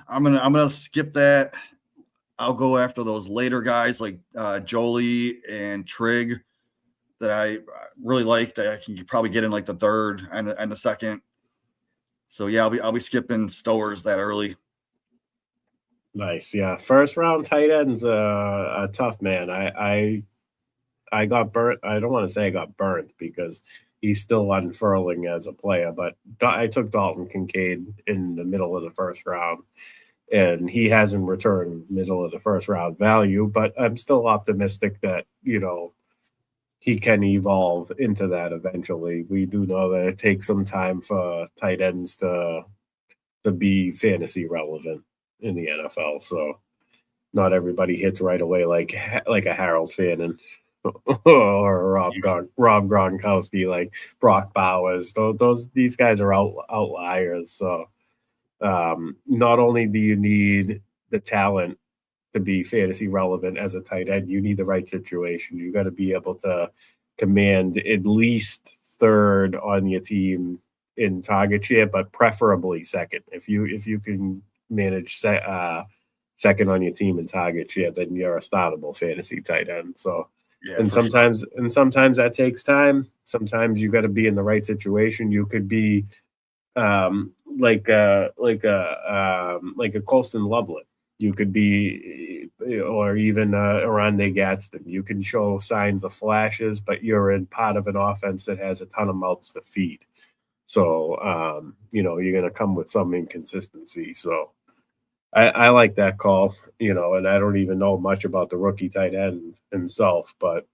I'm gonna skip that. I'll go after those later guys like Jolie and Trigg that I really like that I can probably get in like the third and the second. So yeah, I'll be skipping Stowers that early. Nice, yeah. First round tight ends, a tough man. I got burnt. I don't want to say I got burnt because he's still unfurling as a player, but I took Dalton Kincaid in the middle of the first round, and he hasn't returned middle of the first round value, but I'm still optimistic that, he can evolve into that eventually. We do know that it takes some time for tight ends to be fantasy relevant in the NFL. So not everybody hits right away like a Harold Fannin or Rob Gronkowski, like Brock Bowers. These guys are outliers. So not only do you need the talent to be fantasy relevant as a tight end, you need the right situation. You got to be able to command at least third on your team in target share, but preferably second. If you can manage second on your team in target share, then you're a startable fantasy tight end. So, Yeah, and sometimes that takes time. Sometimes you got to be in the right situation. You could be like a Colston Loveland. You could be, or even Arande Gadsden. You can show signs of flashes, but you're in part of an offense that has a ton of mouths to feed. So, you're going to come with some inconsistency. So I like that call, and I don't even know much about the rookie tight end himself, but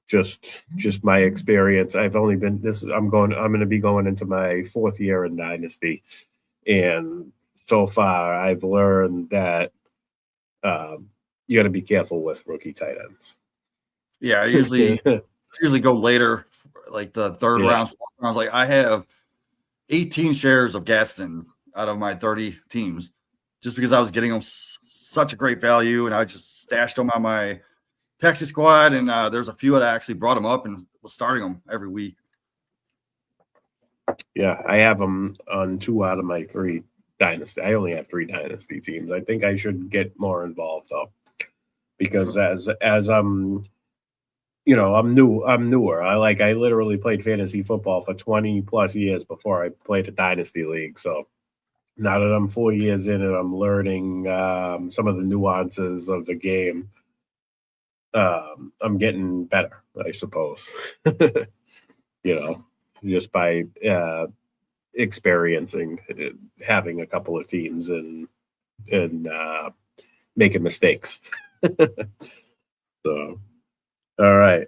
just my experience. I've only been I'm going to be going into my 4th year in Dynasty, and so far I've learned that you got to be careful with rookie tight ends. Yeah, I usually go later, like the third round, 4th round. Like I have 18 shares of Gaston out of my 30 teams, just because I was getting them such a great value, and I just stashed them on my taxi squad. And there's a few that I actually brought them up and was starting them every week. Yeah, I have them on 2 out of my 3 dynasty. I only have 3 dynasty teams. I think I should get more involved though, because as I'm newer. I literally played fantasy football for 20 plus years before I played a dynasty league. So now that I'm 4 years in and I'm learning some of the nuances of the game, I'm getting better, I suppose. Just by experiencing having a couple of teams and making mistakes. So, all right.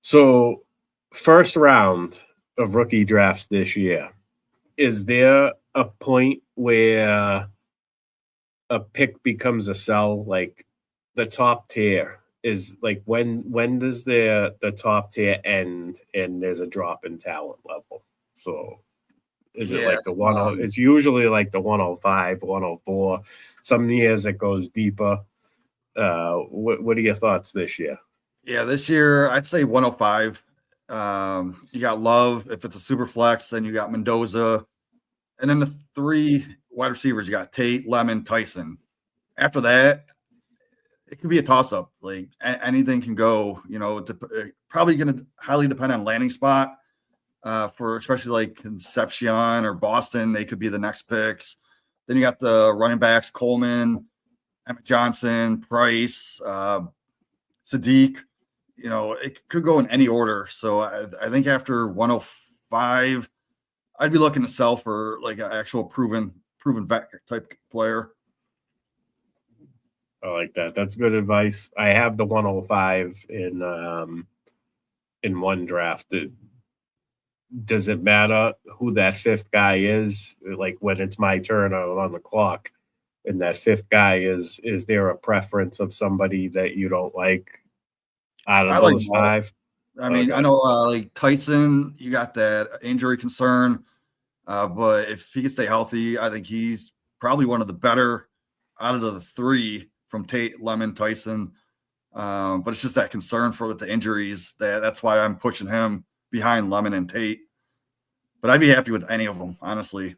So first round of rookie drafts this year, is there a point where a pick becomes a sell? Like the top tier is like when does the top tier end and there's a drop in talent level? So is it like the 10? It's usually like the 105, 104. Some years it goes deeper. What are your thoughts this year? Yeah, this year I'd say 105. You got Love. If it's a super flex, then you got Mendoza, and then the 3 wide receivers. You got Tate, Lemon, Tyson. After that, it could be a toss-up. Like anything can go. Probably going to highly depend on landing spot. For especially like Concepcion or Boston, they could be the next picks. Then you got the running backs: Coleman, Emmett Johnson, Price, Sadiq. It could go in any order. So I think after 105, I'd be looking to sell for like an actual proven vet type player. I like that. That's good advice. I have the 105 in one draft. Does it matter who that 5th guy is? Like when it's my turn on the clock, and that 5th guy is there a preference of somebody that you don't like out of those 5? I mean, I know like Tyson, you got that injury concern, but if he can stay healthy, I think he's probably one of the better out of the 3 from Tate, Lemon, Tyson. But it's just that concern for the injuries that's why I'm pushing him behind Lemon and Tate. But I'd be happy with any of them, honestly.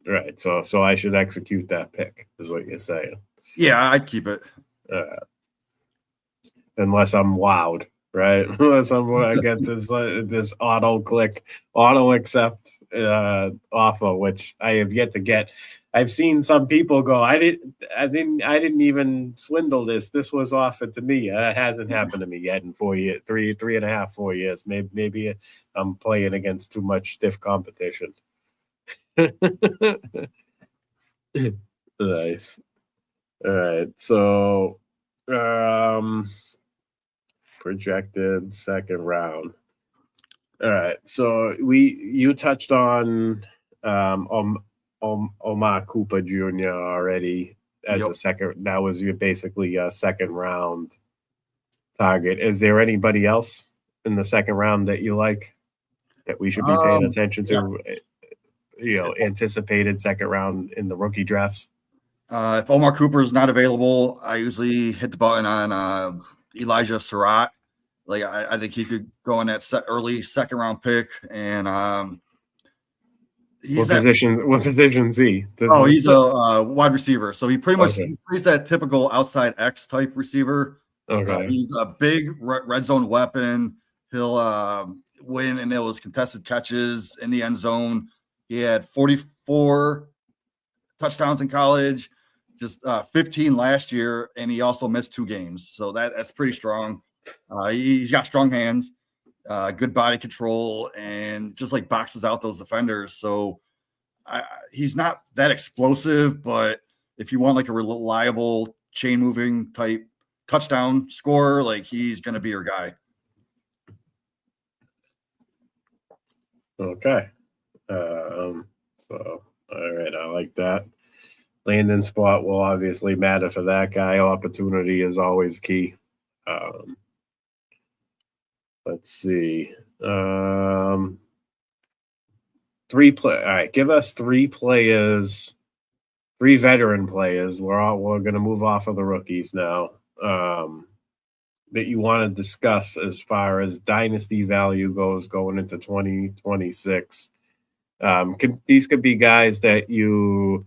Right. So I should execute that pick, is what you're saying. Yeah, I'd keep it. Unless I'm wowed, right? Unless I get this auto accept offer, which I have yet to get. I've seen some people go, I didn't even swindle this. This was offered to me. It hasn't happened to me yet in 4 years, 3.5, 4 years. Maybe I'm playing against too much stiff competition. Nice. All right. So, projected second round. All right. So you touched on Omar Cooper Jr. already as a second. That was basically a second round target. Is there anybody else in the second round that you like that we should be paying attention to? Yeah. Anticipated second round in the rookie drafts. If Omar Cooper is not available, I usually hit the button on Elijah Surratt. Like I think he could go in that early second round pick, and what position is he? He's a wide receiver, so he pretty much he's that typical outside X type receiver. Okay, he's a big red zone weapon. He'll win in those contested catches in the end zone. He had 44 touchdowns in college, just 15 last year, and he also missed 2 games. So that's pretty strong. He's got strong hands, good body control, and just like boxes out those defenders. So he's not that explosive, but if you want like a reliable chain moving type touchdown scorer, like he's going to be your guy. Okay. So, all right, I like that. Landing spot will obviously matter for that guy. Opportunity is always key. Let's see. All right, give us 3 players, 3 veteran players. We're going to move off of the rookies now. That you want to discuss as far as dynasty value goes going into 2026. These could be guys that you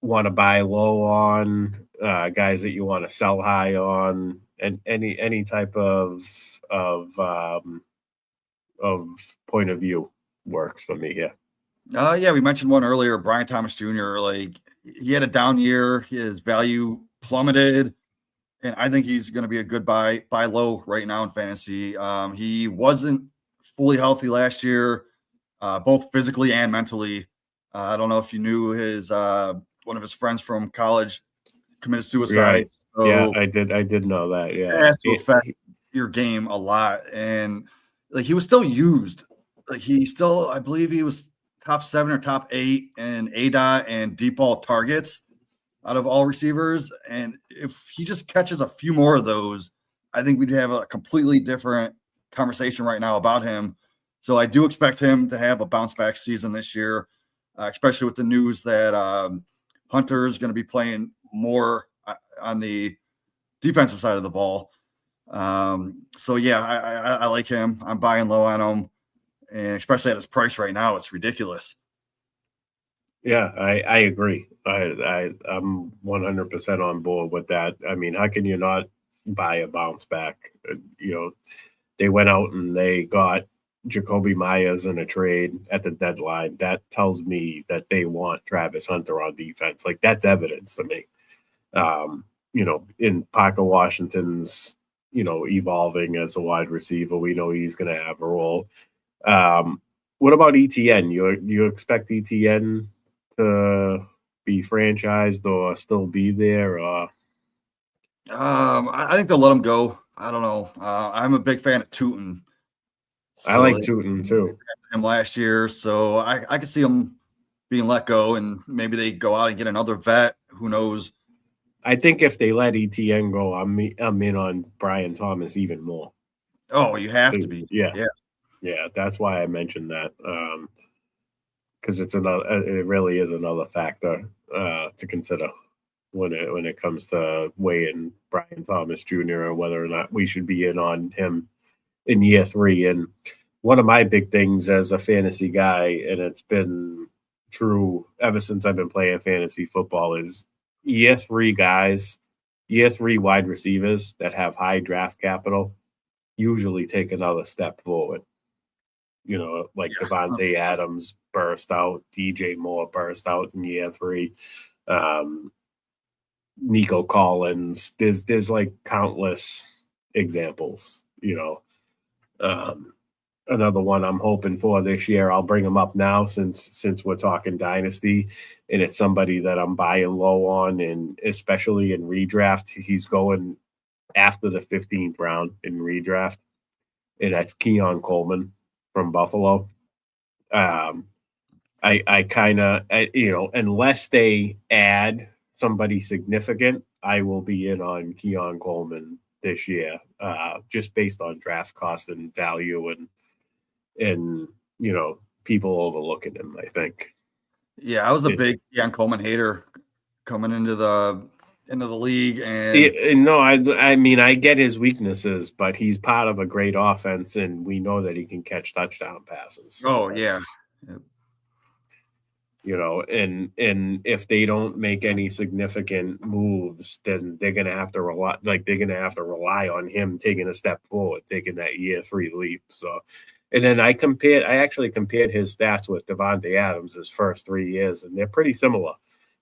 want to buy low on, guys that you want to sell high on, and any type of point of view works for me here. Yeah, we mentioned one earlier, Brian Thomas Jr. Like he had a down year, his value plummeted, and I think he's going to be a good buy low right now in fantasy. He wasn't fully healthy last year, both physically and mentally. I don't know if you knew his one of his friends from college committed suicide. Right. So yeah, I did know that. Yeah, it has to affect your game a lot, and like he was still used. Like he still, I believe he was top 7 or top 8 in ADOT and deep ball targets out of all receivers. And if he just catches a few more of those, I think we'd have a completely different conversation right now about him. So I do expect him to have a bounce back season this year, especially with the news that Hunter is going to be playing more on the defensive side of the ball. So yeah, I like him. I'm buying low on him, and especially at his price right now, it's ridiculous. Yeah, I agree. I'm 100% on board with that. I mean, how can you not buy a bounce back? They went out and they got Jacoby Myers in a trade at the deadline. That tells me that they want Travis Hunter on defense. Like that's evidence to me. In Parker Washington's, evolving as a wide receiver. We know he's going to have a role. What about ETN? Do you expect ETN to be franchised or still be there? I think they'll let him go. I don't know. I'm a big fan of Tootin. So I like Tootin too. Him last year, so I could see him being let go, and maybe they go out and get another vet. Who knows? I think if they let ETN go, I'm in on Brian Thomas even more. Oh, you have to be. Yeah. That's why I mentioned that, because it really is another factor to consider when it comes to weighing Brian Thomas Jr. and whether or not we should be in on him in year 3. And one of my big things as a fantasy guy, and it's been true ever since I've been playing fantasy football, is year 3 guys, year 3 wide receivers that have high draft capital usually take another step forward. Devontae Adams burst out, DJ Moore burst out in year 3. Nico Collins, there's like countless examples, another one I'm hoping for this year. I'll bring him up now since we're talking dynasty, and it's somebody that I'm buying low on, and especially in redraft, he's going after the 15th round in redraft, and that's Keon Coleman from Buffalo. I kind of, unless they add somebody significant, I will be in on Keon Coleman this year, just based on draft cost and value and people overlooking him, I think. Yeah, I was a big Keon Coleman hater coming into the league, and I mean, I get his weaknesses, but he's part of a great offense, and we know that he can catch touchdown passes. Oh yeah. And if they don't make any significant moves, then they're gonna have to rely on him taking a step forward, taking that year 3 leap. So, and then I actually compared his stats with Devontae Adams his first 3 years, and they're pretty similar.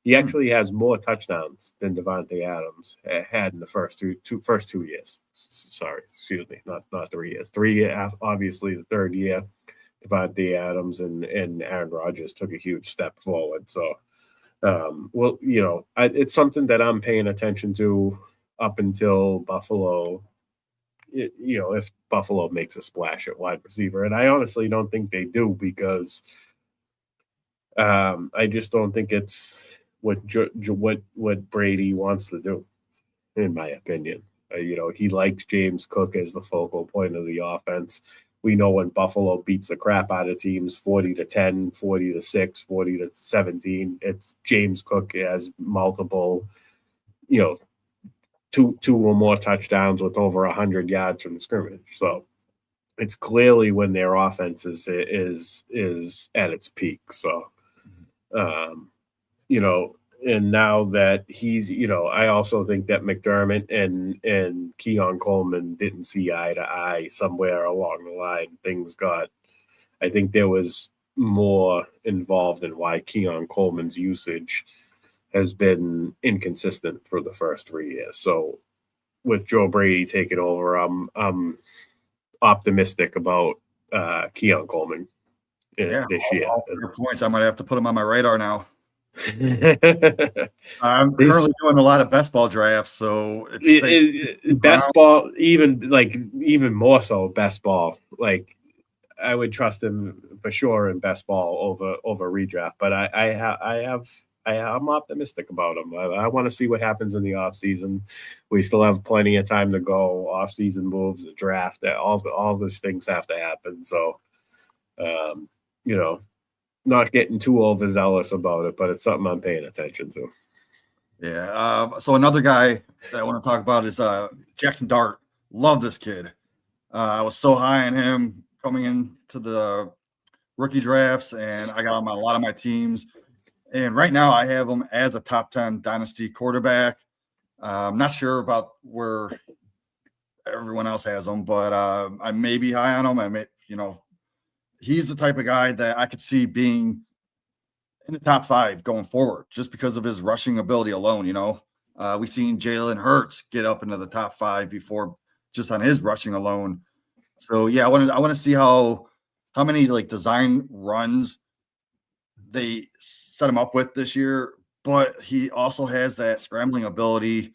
He actually has more touchdowns than Devontae Adams had in the first two years. Sorry, excuse me, not 3 years. 3 years, obviously the third year, Devontae Adams and Aaron Rodgers took a huge step forward. So, it's something that I'm paying attention to up until Buffalo, if Buffalo makes a splash at wide receiver. And I honestly don't think they do, because I just don't think it's what Brady wants to do, in my opinion. He likes James Cook as the focal point of the offense. We know when Buffalo beats the crap out of teams 40-10, 40-6, 40-17, it's James Cook has multiple, two or more touchdowns with over 100 yards from the scrimmage. So it's clearly when their offense is at its peak. So, and now that he's, I also think that McDermott and Keon Coleman didn't see eye to eye somewhere along the line. I think there was more involved in why Keon Coleman's usage has been inconsistent for the first 3 years. So with Joe Brady taking over, I'm optimistic about Keon Coleman this year. All fair points. I might have to put him on my radar now. I'm This- currently doing a lot of best ball drafts, so if you say best ball, even more so best ball. Like, I would trust him for sure in best ball over redraft. But I'm optimistic about him. I want to see what happens in the offseason. We still have plenty of time to go. Offseason moves, the draft, all these things have to happen. So, not getting too overzealous about it, but it's something I'm paying attention to. Yeah. So another guy that I want to talk about is Jackson Dart. Love this kid. I was so high on him coming into the rookie drafts, and I got him on a lot of my teams. And right now I have him as a top 10 dynasty quarterback. I'm not sure about where everyone else has him, but I may be high on him. He's the type of guy that I could see being in the top 5 going forward, just because of his rushing ability alone. We've seen Jalen Hurts get up into the top 5 before, just on his rushing alone. So yeah, I want to see how many design runs they set him up with this year. But he also has that scrambling ability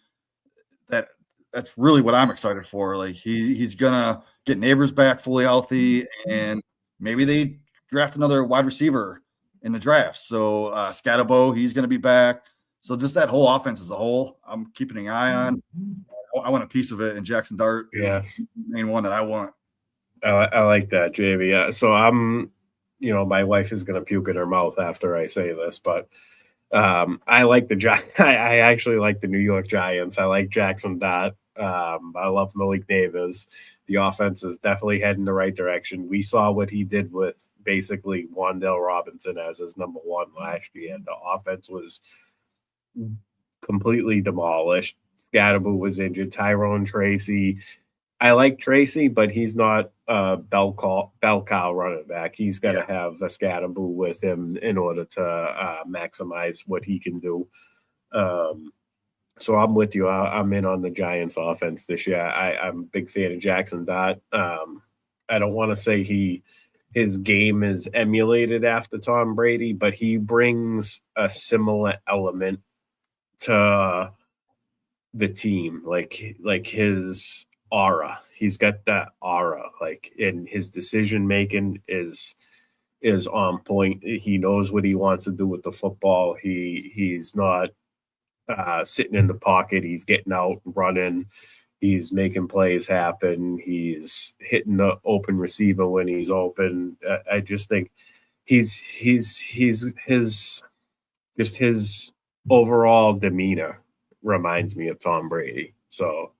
that's really what I'm excited for. Like he's gonna get Neighbors back fully healthy, and maybe they draft another wide receiver in the draft. So Scatterbo, he's going to be back. So just that whole offense as a whole, I'm keeping an eye on. I want a piece of it, and Jackson Dart is the main one that I want. I like that, JV. So I'm, my wife is going to puke in her mouth after I say this, but I like I actually like the New York Giants. I like Jackson Dart. I love Malik Neighbors. The offense is definitely heading the right direction. We saw what he did with basically Wan'Dale Robinson as his number 1 last year. The offense was completely demolished. Scatterbo was injured. Tyrone Tracy. I like Tracy, but he's not a bell cow running back. He's got to have a Scatterbo with him in order to maximize what he can do. So I'm with you. I'm in on the Giants offense this year. I'm a big fan of Jackson Dart. I don't want to say his game is emulated after Tom Brady, but he brings a similar element to the team, like his aura. He's got that aura, and his decision making is on point. He knows what he wants to do with the football. He's not sitting in the pocket. He's getting out and running. He's making plays happen. He's hitting the open receiver when he's open. I just think his overall demeanor reminds me of Tom Brady. So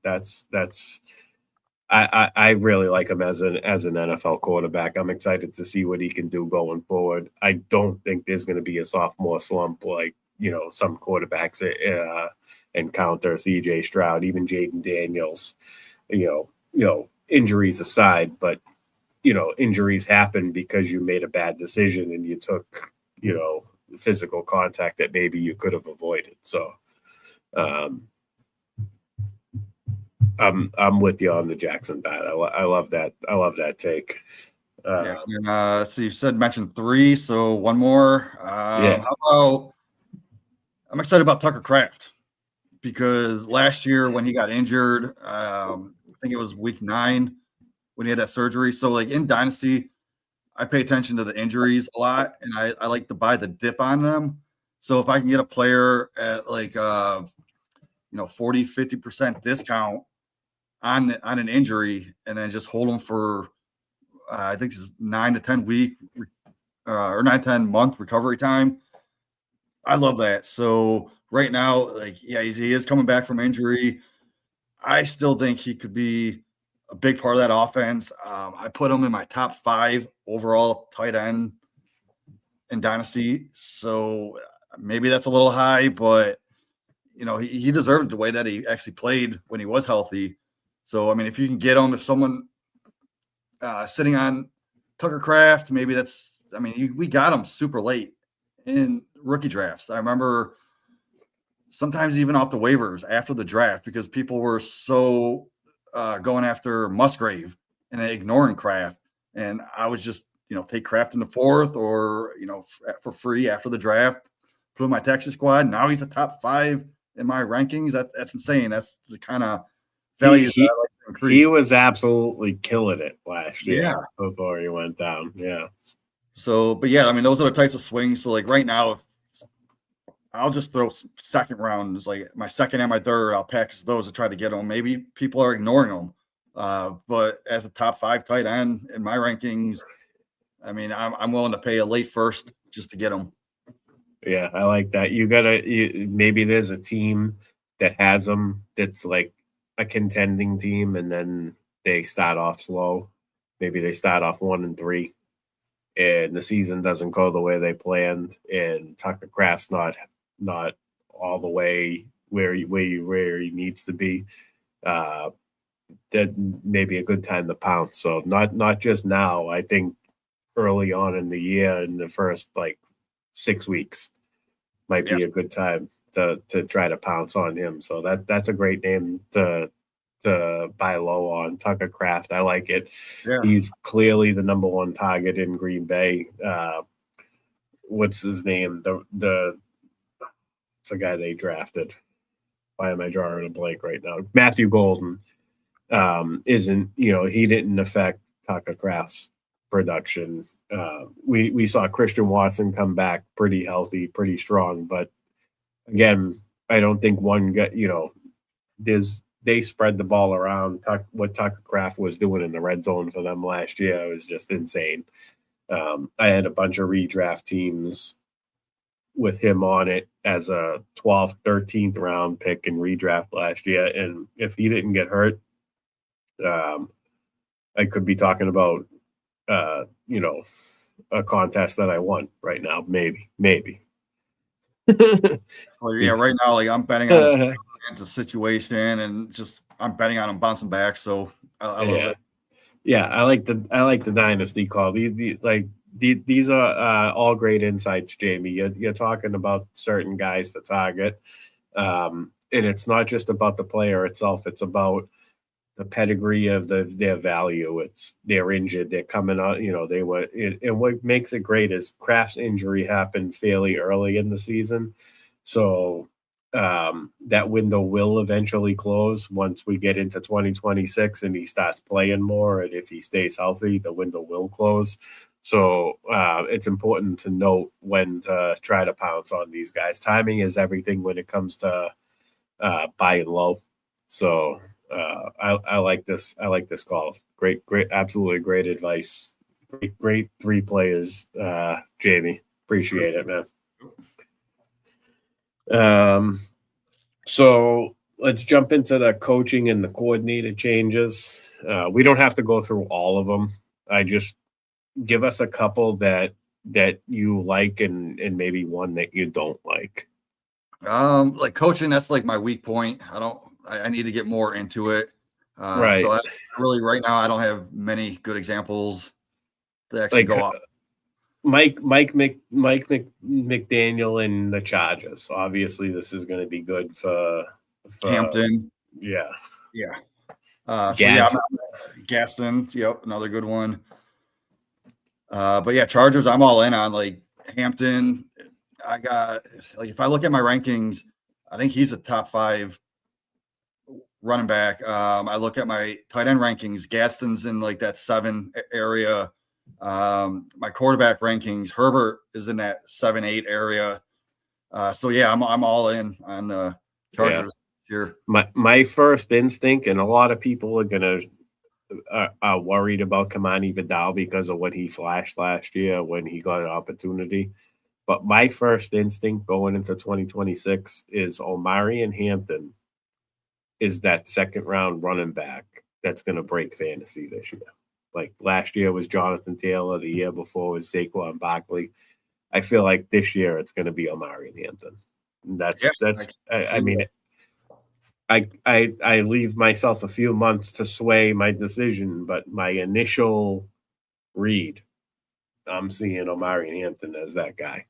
I really like him as an NFL quarterback. I'm excited to see what he can do going forward. I don't think there's going to be a sophomore slump like some quarterbacks encounter. CJ Stroud, even Jaden Daniels. Injuries aside, but injuries happen because you made a bad decision and you took physical contact that maybe you could have avoided. So I'm with you on the Jackson Dart. I love that. I love that take. So you mentioned 3, so one more. How about, I'm excited about Tucker Kraft, because last year when he got injured, I think it was week 9 when he had that surgery. So like in Dynasty, I pay attention to the injuries a lot, and I like to buy the dip on them. So if I can get a player at like 40, 50% discount on an injury, and then just hold them for I think it's 9 to 10 week or 9 to 10 month recovery time. I love that. So right now, like, yeah, he is coming back from injury. I still think he could be a big part of that offense. I put him in my top 5 overall tight end in Dynasty. So maybe that's a little high, but he deserved the way that he actually played when he was healthy. So, I mean, if you can get him, if someone sitting on Tucker Kraft, maybe we got him super late in rookie drafts. I remember sometimes even off the waivers after the draft because people were so going after Musgrave and ignoring Kraft. And I was just, take Kraft in the 4th or, for free after the draft, put in my Texas squad. Now he's a top 5 in my rankings. That's insane. That's the kind of value that I like to increase. He was absolutely killing it last year before he went down. Yeah. So, but yeah, I mean, those are the types of swings. So like right now, I'll just throw second rounds, like my second and my third, I'll package those to try to get them. Maybe people are ignoring them. But as a top 5 tight end in my rankings, I mean, I'm willing to pay a late first just to get them. Yeah, I like that. Maybe there's a team that has them that's like a contending team, and then they start off slow. Maybe they start off 1-3, and the season doesn't go the way they planned, and Tucker Kraft's not all the way where he needs to be. That may be a good time to pounce. So not just now. I think early on in the year, in the first like 6 weeks, might be a good time to try to pounce on him. So that's a great name to buy low on. Tucker Kraft. I like it. Yeah. He's clearly the number 1 target in Green Bay. What's his name? It's the guy they drafted. Why am I drawing a blank right now? Matthew Golden isn't, he didn't affect Tucker Kraft's production. We saw Christian Watson come back pretty healthy, pretty strong, but again, I don't think one got, they spread the ball around. What Tucker Kraft was doing in the red zone for them last year was just insane. I had a bunch of redraft teams with him on it as a 12th, 13th round pick in redraft last year. And if he didn't get hurt, I could be talking about, a contest that I won right now. Maybe. Well, yeah, right now, like I'm betting on it's a situation, and just I'm betting on him bouncing back. So I love it. Yeah, I like the dynasty call. These are all great insights, Jamie. You're talking about certain guys to target, and it's not just about the player itself. It's about the pedigree of their value. It's they're injured, they're coming out. And what makes it great is Kraft's injury happened fairly early in the season, so that window will eventually close once we get into 2026 and he starts playing more. And if he stays healthy, the window will close. So it's important to note when to try to pounce on these guys. Timing is everything when it comes to buying low. So I like this. I like this call. Great, absolutely great advice. Great 3 players, Jamie. Appreciate it, man. So let's jump into the coaching and the coordinator changes. We don't have to go through all of them. I just give us a couple that you like and maybe one that you don't like. Like coaching, that's like my weak point. I need to get more into it. Right. So right now, I don't have many good examples to actually go off. Mike McDaniel and the Chargers. Obviously, this is going to be good for Hampton. Yeah. Gaston. Yep, another good one. But yeah, Chargers, I'm all in on. Like Hampton, I got, like, if I look at my rankings, I think he's a top 5 running back. I look at my tight end rankings. Gaston's in like that 7 area. My quarterback rankings, Herbert is in that 7-8 area. So yeah, I'm all in on the Chargers here. My first instinct, and a lot of people are gonna are worried about Kamani Vidal because of what he flashed last year when he got an opportunity. But my first instinct going into 2026 is Omarion Hampton is that second round running back that's going to break fantasy this year. Like last year was Jonathan Taylor, the year before was Saquon Barkley. I feel like this year it's going to be Omarion Hampton. I mean, I leave myself a few months to sway my decision, but my initial read, I'm seeing Omarion Hampton as that guy.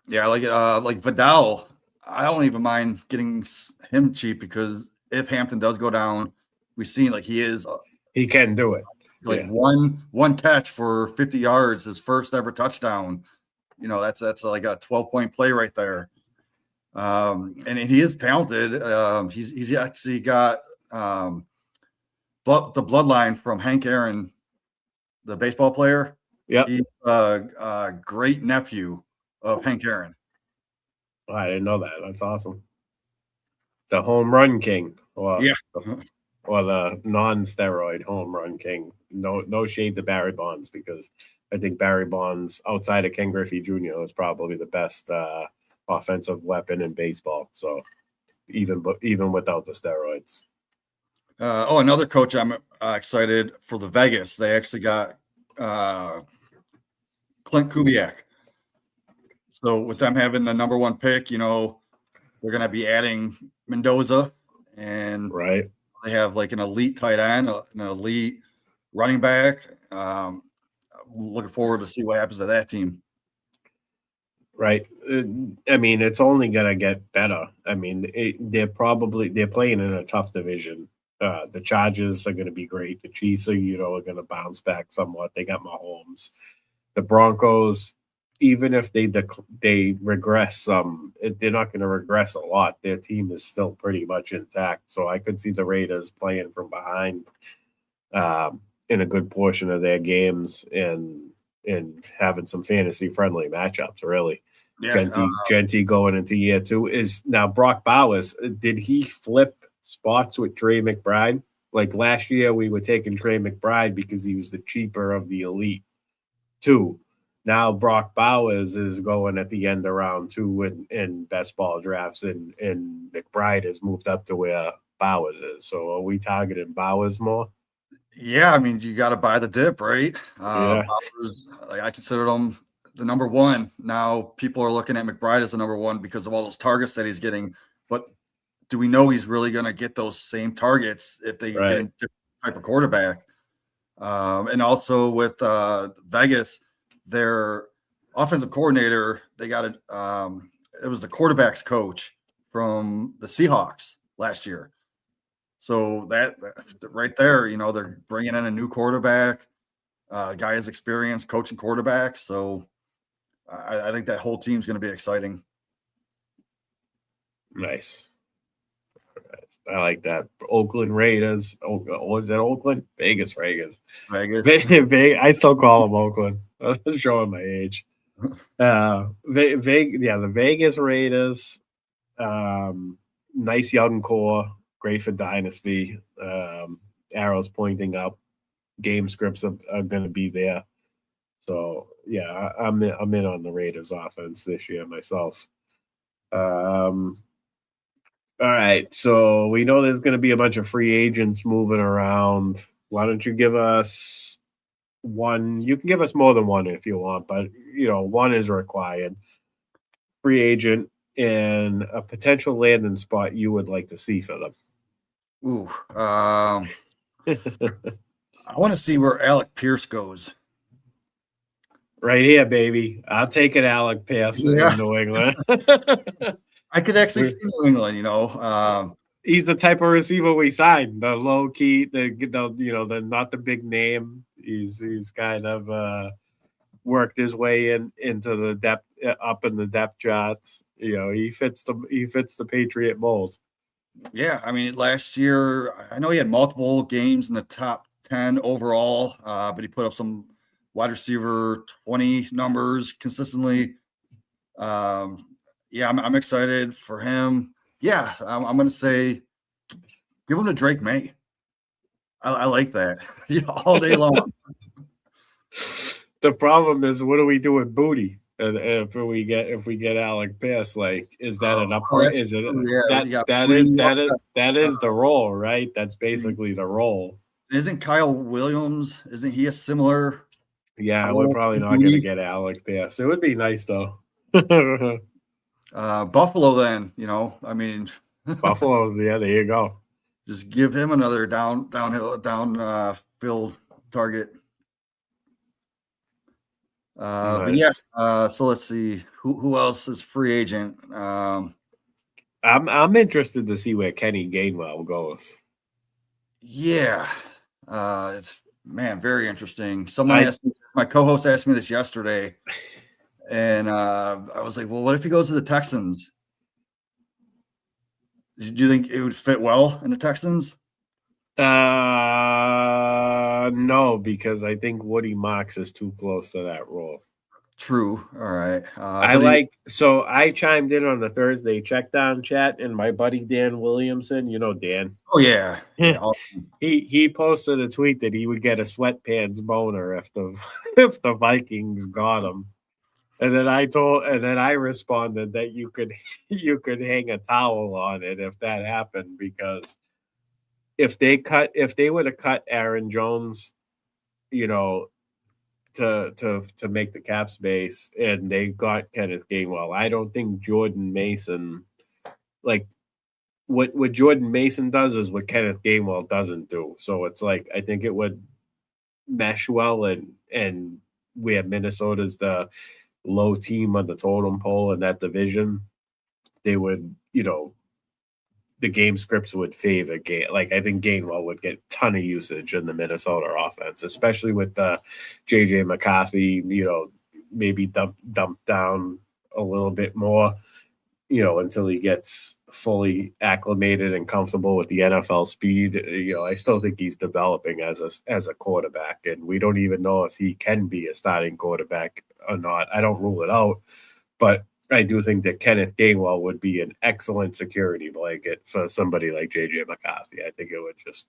Yeah, I like it. Like Vidal, I don't even mind getting him cheap because if Hampton does go down, we've seen like he can do it. Like one catch for 50 yards, his first ever touchdown. You know, that's like a 12-point play right there. And he is talented. He's actually got the bloodline from Hank Aaron, the baseball player. Yeah, he's a great nephew of Hank Aaron. Oh, I didn't know that. That's awesome. The home run king, or the non-steroid home run king. No shade to Barry Bonds, because I think Barry Bonds, outside of Ken Griffey Jr., is probably the best offensive weapon in baseball. So even without the steroids. Another coach I'm excited for the Vegas. They actually got Clint Kubiak. So with them having the number 1 pick, you know, they're going to be adding Mendoza, and right. They have like an elite tight end, an elite running back. Looking forward to see what happens to that team. Right. I mean, it's only going to get better. I mean, they're playing in a tough division. The Chargers are going to be great. The Chiefs are going to bounce back somewhat. They got Mahomes. The Broncos, even if they regress some, they're not going to regress a lot. Their team is still pretty much intact. So I could see the Raiders playing from behind in a good portion of their games and having some fantasy friendly matchups. Really, Genty going into year 2 is now Brock Bowers. Did he flip spots with Trey McBride? Like last year, we were taking Trey McBride because he was the cheaper of the elite 2. Now Brock Bowers is going at the end of round 2 in best ball drafts, and McBride has moved up to where Bowers is. So are we targeting Bowers more? Yeah, I mean, you got to buy the dip, right? Bowers, I consider him the number 1. Now people are looking at McBride as the number 1 because of all those targets that he's getting. But do we know he's really going to get those same targets if they get a different type of quarterback? And also with Vegas, their offensive coordinator, they got it was the quarterback's coach from the Seahawks last year. So that right there, you know, they're bringing in a new quarterback. Guy has experience coaching quarterbacks. So I think that whole team's going to be exciting. Nice. I like that. Oakland Raiders. Was it Oakland? Vegas Raiders. Vegas. I still call them Oakland. I'm showing my age. The Vegas Raiders. Nice young core. Great for dynasty. Arrows pointing up. Game scripts are going to be there. So yeah, I'm in on the Raiders offense this year myself. All right, so we know there's going to be a bunch of free agents moving around. Why don't you give us one? You can give us more than one if you want, but one is required. Free agent and a potential landing spot you would like to see for them. Ooh, I want to see where Alec Pierce goes. Right here, baby. I'll take it, Alec Pierce in New England. I could actually see New England, he's the type of receiver we signed. The low key, the not the big name. He's kind of worked his way into the depth, up in the depth charts. He fits the Patriot mold. Yeah, I mean, last year I know he had multiple games in the top 10 overall, but he put up some wide receiver 20 numbers consistently. Yeah, I'm excited for him. Yeah, I'm going to say give him to Drake May. I like that. Yeah, all day long. The problem is, what do we do with Booty? And if we get Alec Pierce, like, is that an upgrade? Is it Yeah, that is the role, right? That's basically the role. Isn't Kyle Williams? Isn't he a similar? Yeah, we're probably not going to get Alec Pierce. It would be nice though. Buffalo, then I mean, Buffalo. Yeah, there you go. Just give him another downhill field target. Nice. But yeah, so let's see who else is free agent. I'm interested to see where Kenny Gainwell goes. Yeah, it's very interesting. My co-host asked me this yesterday, and I was like, well, what if he goes to the Texans? Do you think it would fit well in the Texans? No, because I think Woody Mox is too close to that role. True. All right. So I chimed in on the Thursday check down chat, and my buddy Dan Williamson, Dan. Oh yeah. Awesome. He posted a tweet that he would get a sweatpants boner if the Vikings got him. And then I responded that you could hang a towel on it if that happened, because if they would have cut Aaron Jones, to make the cap space, and they got Kenneth Gainwell, I don't think Jordan Mason, like what Jordan Mason does is what Kenneth Gainwell doesn't do. So it's like, I think it would mesh well, and where Minnesota's the low team on the totem pole in that division, they would, the game scripts would favor like I think Gainwell would get a ton of usage in the Minnesota offense, especially with JJ McCarthy, maybe dump down a little bit more, until he gets fully acclimated and comfortable with the NFL speed. I still think he's developing as a quarterback, and we don't even know if he can be a starting quarterback or not. I don't rule it out, but I do think that Kenneth Gainwell would be an excellent security blanket for somebody like JJ McCarthy. I think it would just,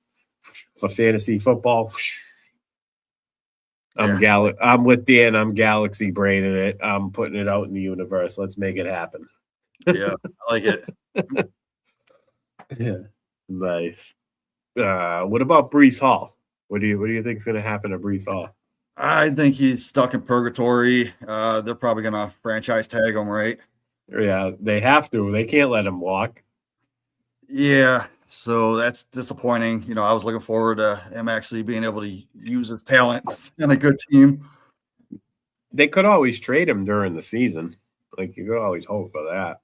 for fantasy football. Yeah. I'm with Dan. I'm galaxy braining it. I'm putting it out in the universe. Let's make it happen. Yeah, I like it. Yeah, nice. What about Breece Hall? What do you think is going to happen to Breece Hall? I think he's stuck in purgatory. They're probably going to franchise tag him, right? Yeah, they have to. They can't let him walk. Yeah, so that's disappointing. I was looking forward to him actually being able to use his talent in a good team. They could always trade him during the season. Like, you could always hope for that.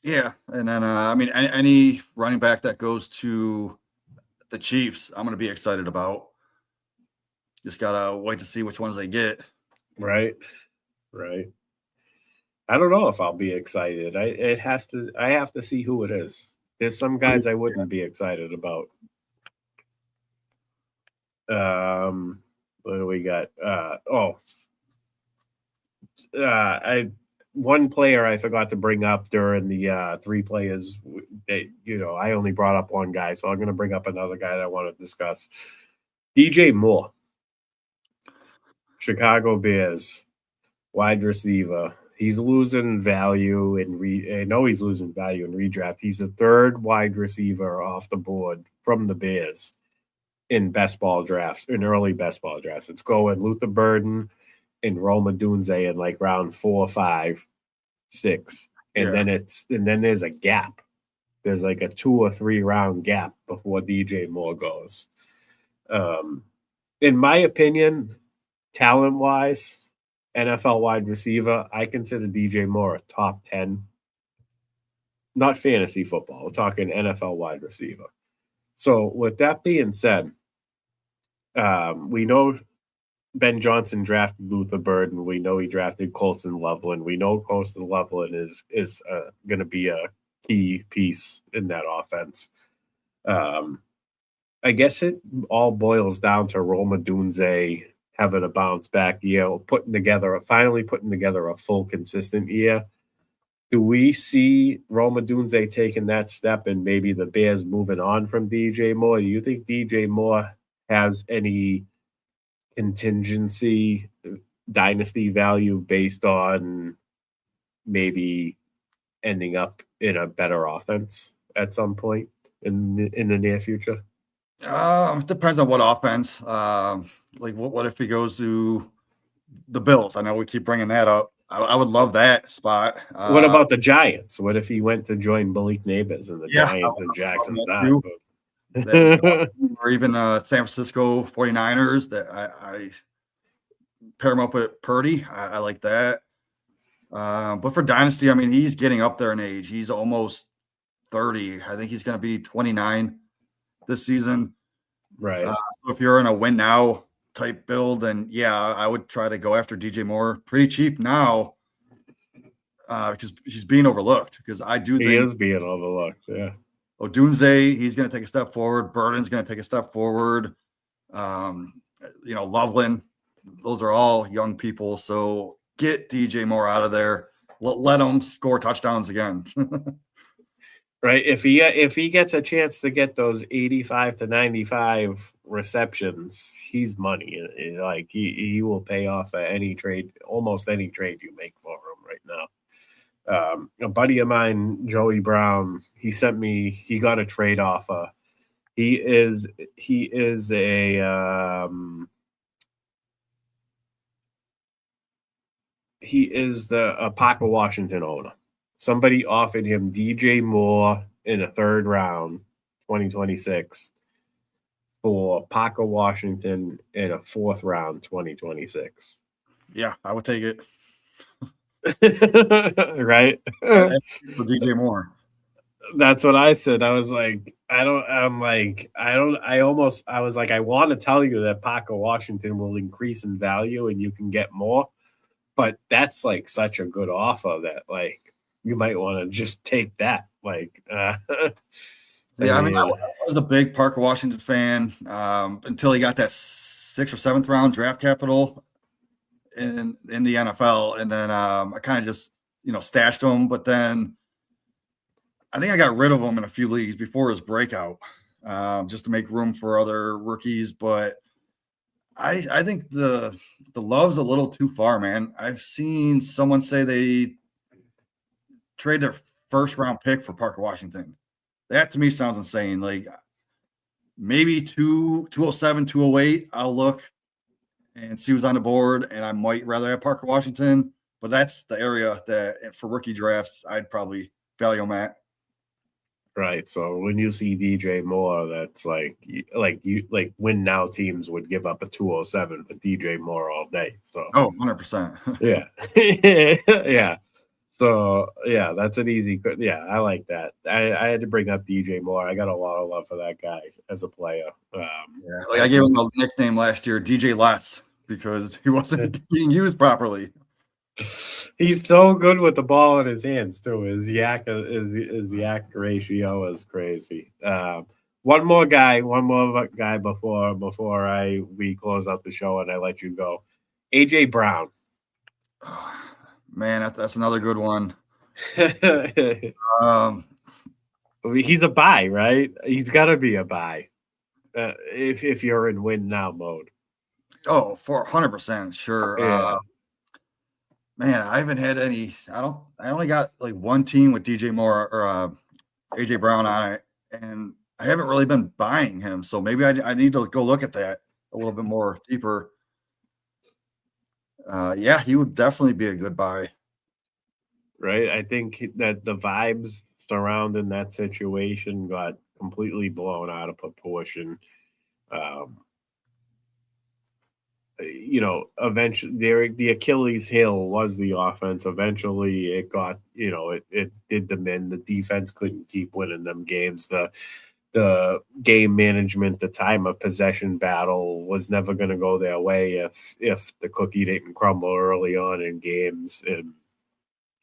Yeah, and then any running back that goes to the Chiefs, I'm going to be excited about. Just gotta wait to see which ones they get. Right. I don't know if I'll be excited. I have to see who it is. There's some guys I wouldn't be excited about. What do we got? One player I forgot to bring up during the 3 players. I only brought up one guy, so I'm going to bring up another guy that I want to discuss. DJ Moore, Chicago Bears, wide receiver. He's losing value I know he's losing value in redraft. He's the 3rd wide receiver off the board from the Bears in best ball drafts, in early best ball drafts. It's going Luther Burden and Roma Dunze in like round 4, 5, 6. And then there's a gap. There's like a 2 or 3 round gap before DJ Moore goes. In my opinion, talent-wise, NFL wide receiver, I consider DJ Moore a top 10. Not fantasy football. We're talking NFL wide receiver. So with that being said, we know Ben Johnson drafted Luther Bird, and we know he drafted Colston Loveland. We know Colston Loveland is going to be a key piece in that offense. I guess it all boils down to Roma Dunze having a bounce back year, finally putting together a full consistent year. Do we see Roma Dunze taking that step and maybe the Bears moving on from DJ Moore? Do you think DJ Moore has any contingency dynasty value based on maybe ending up in a better offense at some point in the near future? It depends on what offense. Like what if he goes to the Bills? I know we keep bringing that up. I would love that spot. What about the Giants? What if he went to join Malik Nabers and the Yeah, Giants and Jackson? Or even San Francisco 49ers that I pair him up with Purdy. I like that. But for Dynasty, I mean, he's getting up there in age. He's almost 30. I think he's going to be 29 this season. Right. So if you're in a win now type build, then yeah, I would try to go after DJ Moore pretty cheap now because he's being overlooked. Because I do think he is being overlooked. Yeah. Odunze, he's going to take a step forward. Burden's going to take a step forward. Loveland, those are all young people. So get DJ Moore out of there. Let him score touchdowns again. Right. If he gets a chance to get those 85 to 95 receptions, he's money. Like he will pay off at any trade, almost any trade you make for him right now. A buddy of mine, Joey Brown, he got a trade offer. He is a Parker Washington owner. Somebody offered him DJ Moore in a third round, 2026, for Parker Washington in a fourth round, 2026. Yeah, I would take it. Right? For DJ Moore. That's what I said. I was like, I want to tell you that Parker Washington will increase in value and you can get more, but that's like such a good offer that like you might want to just take that. Like, I was a big Parker Washington fan until he got that 6th or 7th round draft capital in the NFL, and then I kind of just stashed him. But then I think I got rid of him in a few leagues before his breakout, just to make room for other rookies. But I think the love's a little too far, man. I've seen someone say they trade their first round pick for Parker Washington. That to me sounds insane. Like maybe 207, 208, I'll look and see who's on the board, and I might rather have Parker Washington, but that's the area that for rookie drafts I'd probably value him at. Right. So when you see DJ Moore, that's like win now teams would give up a 207 for DJ Moore all day. So 100%. Yeah. Yeah. So yeah, that's an easy. Yeah, I like that. I had to bring up DJ Moore. I got a lot of love for that guy as a player. I gave him a nickname last year, DJ Less, because he wasn't being used properly. He's so good with the ball in his hands too. His yak ratio is crazy. One more guy before we close out the show and I let you go. AJ Brown. Oh, man, that's another good one. He's a buy, right? He's got to be a buy if you're in win now mode. Oh, for 100%, sure. Yeah. Man, I haven't had any. I only got like one team with DJ Moore or AJ Brown on it, and I haven't really been buying him. So maybe I need to go look at that a little bit more deeper. Yeah, he would definitely be a good buy. Right. I think that the vibes surrounding that situation got completely blown out of proportion. Eventually the Achilles heel was the offense. Eventually it got, it did them in. The defense couldn't keep winning them games. the game management, the time of possession battle was never going to go their way if the cookie didn't crumble early on in games. And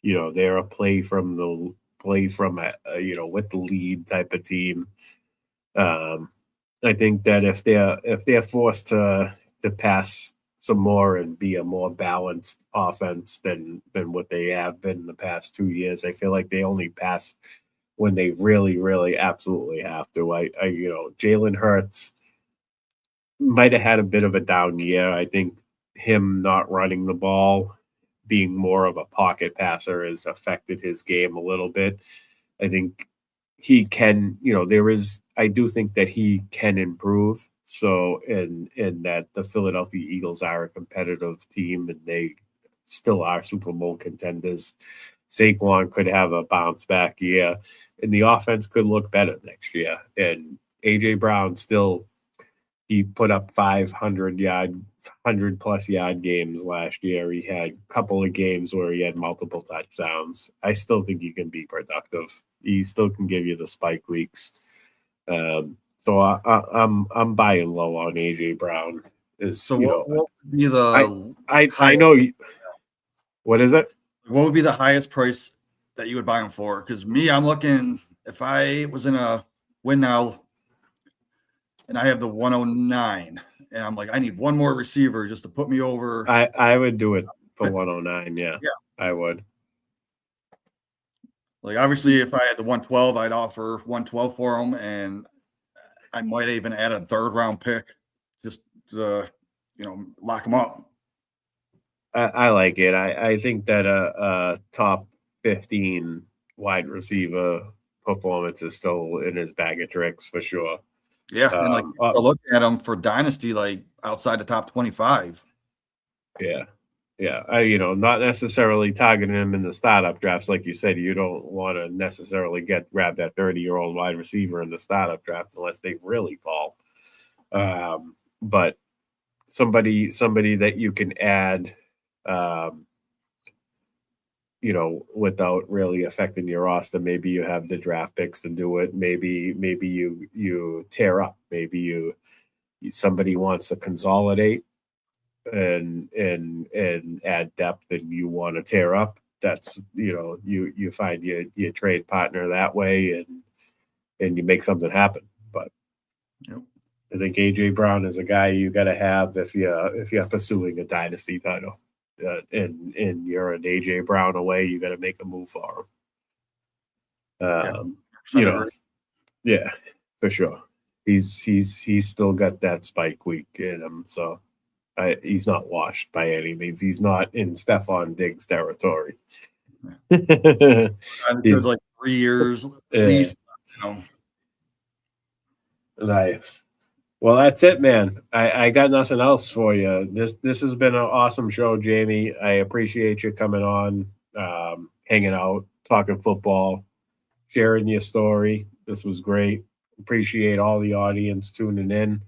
they're a play from with the lead type of team. I think that if they're forced to pass some more and be a more balanced offense than what they have been in the past 2 years, I feel like they only pass when they really, really absolutely have to. Jalen Hurts might have had a bit of a down year. I think him not running the ball, being more of a pocket passer, has affected his game a little bit. I think he can, I do think that he can improve. So, and that the Philadelphia Eagles are a competitive team and they still are Super Bowl contenders. Saquon could have a bounce back year and the offense could look better next year. And AJ Brown he put up 100+ yard games last year. He had a couple of games where he had multiple touchdowns. I still think he can be productive. He still can give you the spike weeks. So I'm buying low on AJ Brown. What would be the I know what is it? What would be the highest price that you would buy him for? Because I'm looking, if I was in a win now and I have the 109 and I'm like, I need one more receiver just to put me over. I would do it for 109. Yeah, I would. Like, obviously, if I had the 112, I'd offer 112 for him, and I might even add a third-round pick just to, lock him up. I like it. I think that a top 15 wide receiver performance is still in his bag of tricks for sure. Yeah, and look at him for dynasty, like outside the top 25. Yeah. Not necessarily targeting him in the startup drafts. Like you said, you don't want to necessarily grab that 30-year-old wide receiver in the startup draft unless they really fall. But somebody that you can add, without really affecting your roster. Maybe you have the draft picks to do it. Maybe you tear up. Maybe somebody wants to consolidate and add depth and you want to tear up. That's you find your trade partner that way and you make something happen. But I think AJ Brown is a guy you got to have if you're pursuing a dynasty title, and you're an AJ Brown away. You got to make a move for him. Yeah, for sure. He's still got that spike week in him, so. He's not washed by any means. He's not in Stephon Diggs territory. There's like 3 years at least. Nice. Well, that's it, man. I got nothing else for you. This has been an awesome show, Jamie. I appreciate you coming on, hanging out, talking football, sharing your story. This was great. Appreciate all the audience tuning in.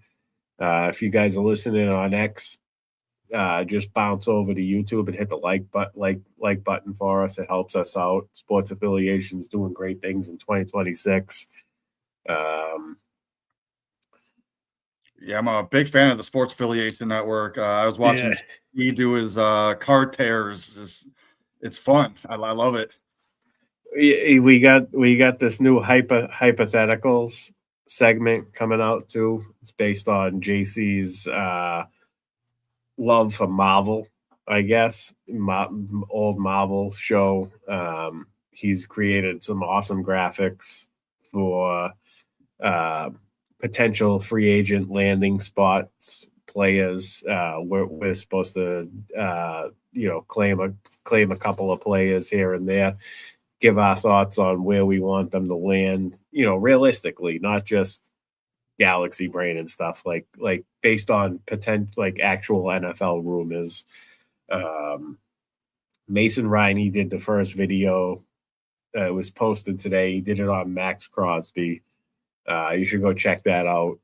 If you guys are listening on X, just bounce over to YouTube and hit the like button for us. It helps us out. Sports Affiliation's doing great things in 2026. Yeah, I'm a big fan of the Sports Affiliation Network. I was watching he do his card tears. It's fun. I love it. We got this new hypotheticals segment coming out too. It's based on JC's love for Marvel, I guess. Old Marvel show. He's created some awesome graphics for potential free agent landing spots, players. We're supposed to claim a couple of players here and there, give our thoughts on where we want them to land, realistically, not just galaxy brain and stuff, like based on potential, like actual NFL rumors. Mason Ryan did the first video. It was posted today. He did it on Max Crosby. You should go check that out.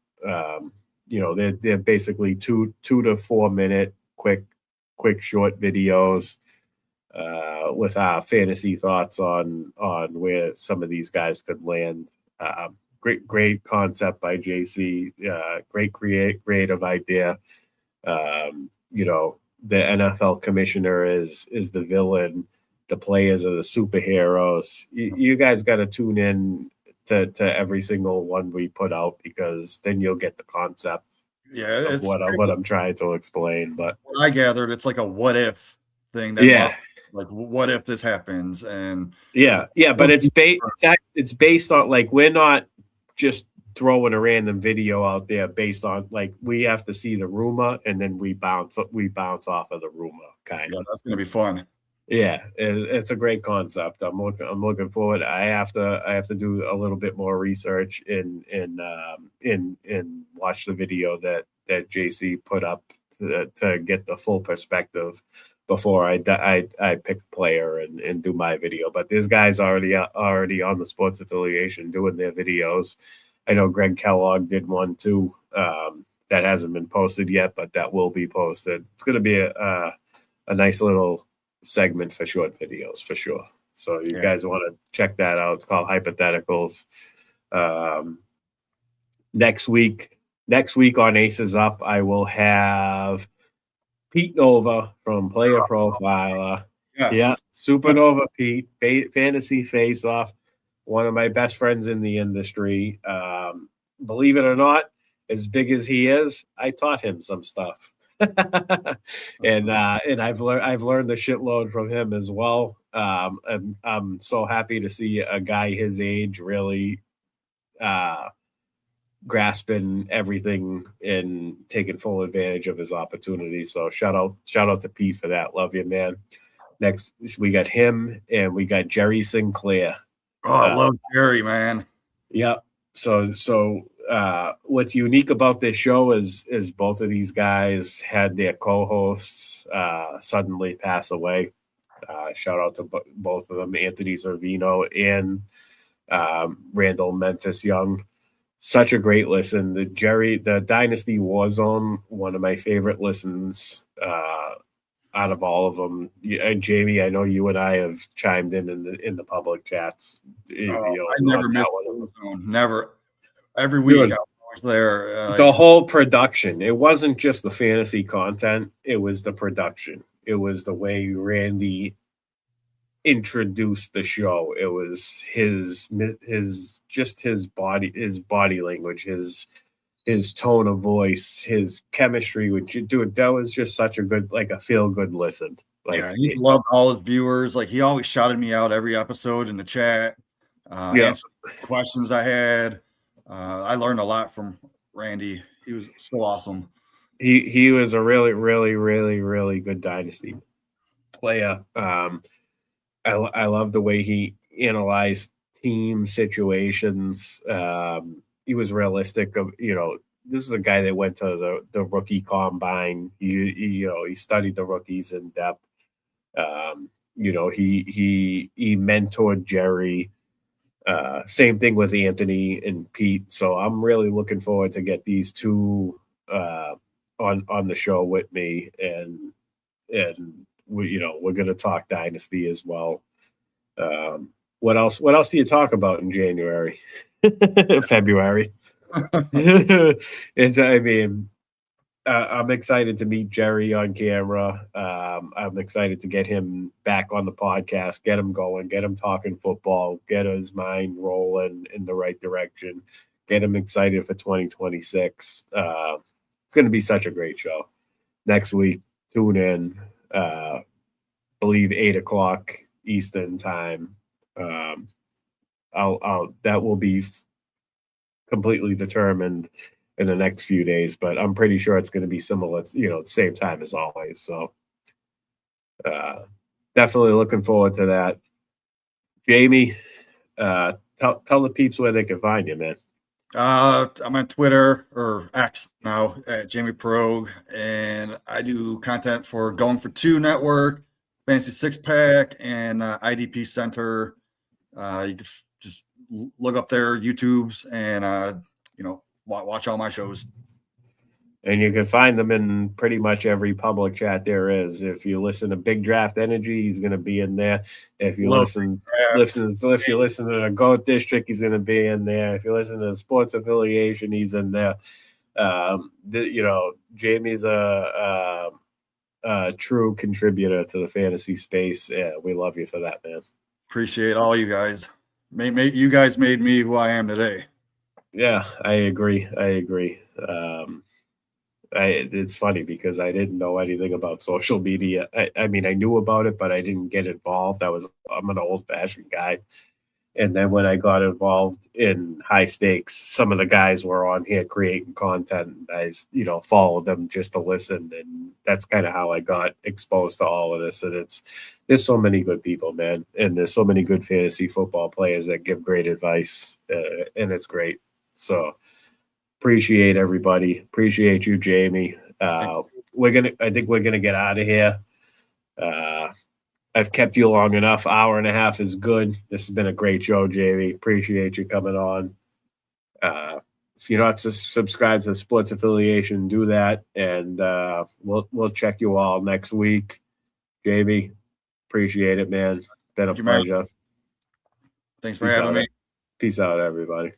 They're basically 2 to 4 minute quick short videos with our fantasy thoughts on where some of these guys could land. great concept by JC. Great creative idea. You know, the NFL commissioner is the villain. The players are the superheroes. You guys got to tune in to every single one we put out, because then you'll get the concept of it's what I'm trying to explain. But what I gathered, it's like a what if thing that yeah, like what if this happens, and yeah, it's but it's based on, like, we're not just throwing a random video out there based on, like, we have to see the rumor and then we bounce off of the rumor, kind of. that's gonna be fun. Yeah, it's a great concept. I'm looking forward. I have to do a little bit more research and watch the video that JC put up to get the full perspective before I pick a player and do my video. But this guy's already on the Sports Affiliation doing their videos. I know Greg Kellogg did one too. That hasn't been posted yet, but that will be posted. It's going to be a nice little segment for short videos for sure. So you guys want to check that out. It's called Hypotheticals. Next week on Aces Up, I will have Pete Nova from Player Profiler. Yes. Yeah, Supernova Pete, Fantasy Face Off, one of my best friends in the industry. Believe it or not, as big as he is, I taught him some stuff. and I've learned a shitload from him as well. I'm so happy to see a guy his age really grasping everything and taking full advantage of his opportunity. So shout out to Pete for that. Love you, man. Next, we got him, and we got Jerry Sinclair. Oh, I love Jerry, man. Yeah. So what's unique about this show is both of these guys had their co-hosts suddenly pass away. Shout out to both of them, Anthony Servino and Randall Memphis Young. Such a great listen. The Dynasty Warzone, one of my favorite listens out of all of them. And Jamie, I know you and I have chimed in the public chats. I never missed Warzone. Never. Every week I was there. The whole production. It wasn't just the fantasy content. It was the production. It was the way Randy introduced the show. It was his body language, his tone of voice, his chemistry with you. Dude, that was just such a good, like, a feel good listen. Like, he loved all his viewers. Like, he always shouted me out every episode in the chat. Answered questions I had. I learned a lot from Randy. He was so awesome. He was a really, really, really, really good Dynasty player. I love the way he analyzed team situations. He was realistic. This is a guy that went to the rookie combine. He studied the rookies in depth. He mentored Jerry. Same thing with Anthony and Pete. So I'm really looking forward to get these two on the show with me, and we're going to talk Dynasty as well. What else do you talk about in January? February? I'm excited to meet Jerry on camera. I'm excited to get him back on the podcast, get him going, get him talking football, get his mind rolling in the right direction, get him excited for 2026. It's going to be such a great show. Next week, tune in. Believe 8:00 Eastern time. That will be completely determined in the next few days, but I'm pretty sure it's going to be similar, at the same time as always. So definitely looking forward to that. Jamie, tell the peeps where they can find you, man. I'm on Twitter, or X now, at Jaime Perog, and I do content for Going for Two Network, Fantasy Six Pack, and IDP Center. You can just look up their YouTubes and watch all my shows. And you can find them in pretty much every public chat there is. If you listen to Big Draft Energy, he's going to be in there. If you Love if you listen to the Goat District, he's going to be in there. If you listen to the Sports Affiliation, he's in there. Jamie's a true contributor to the fantasy space. Yeah, we love you for that, man. Appreciate all you guys. You guys made me who I am today. Yeah, I agree. It's funny because I didn't know anything about social media. I mean, I knew about it, but I didn't get involved. I'm an old-fashioned guy. And then when I got involved in high stakes, some of the guys were on here creating content. And I, followed them just to listen. And that's kind of how I got exposed to all of this. And there's so many good people, man. And there's so many good fantasy football players that give great advice. And it's great. So appreciate everybody. Appreciate you, Jamie. I think we're gonna get out of here. I've kept you long enough. Hour and a half is good. This has been a great show, Jamie. Appreciate you coming on. If you're not subscribed to the Sports Affiliation, do that, and we'll check you all next week. Jamie, appreciate it, man. Been a pleasure. Thanks for having me. Peace out, everybody.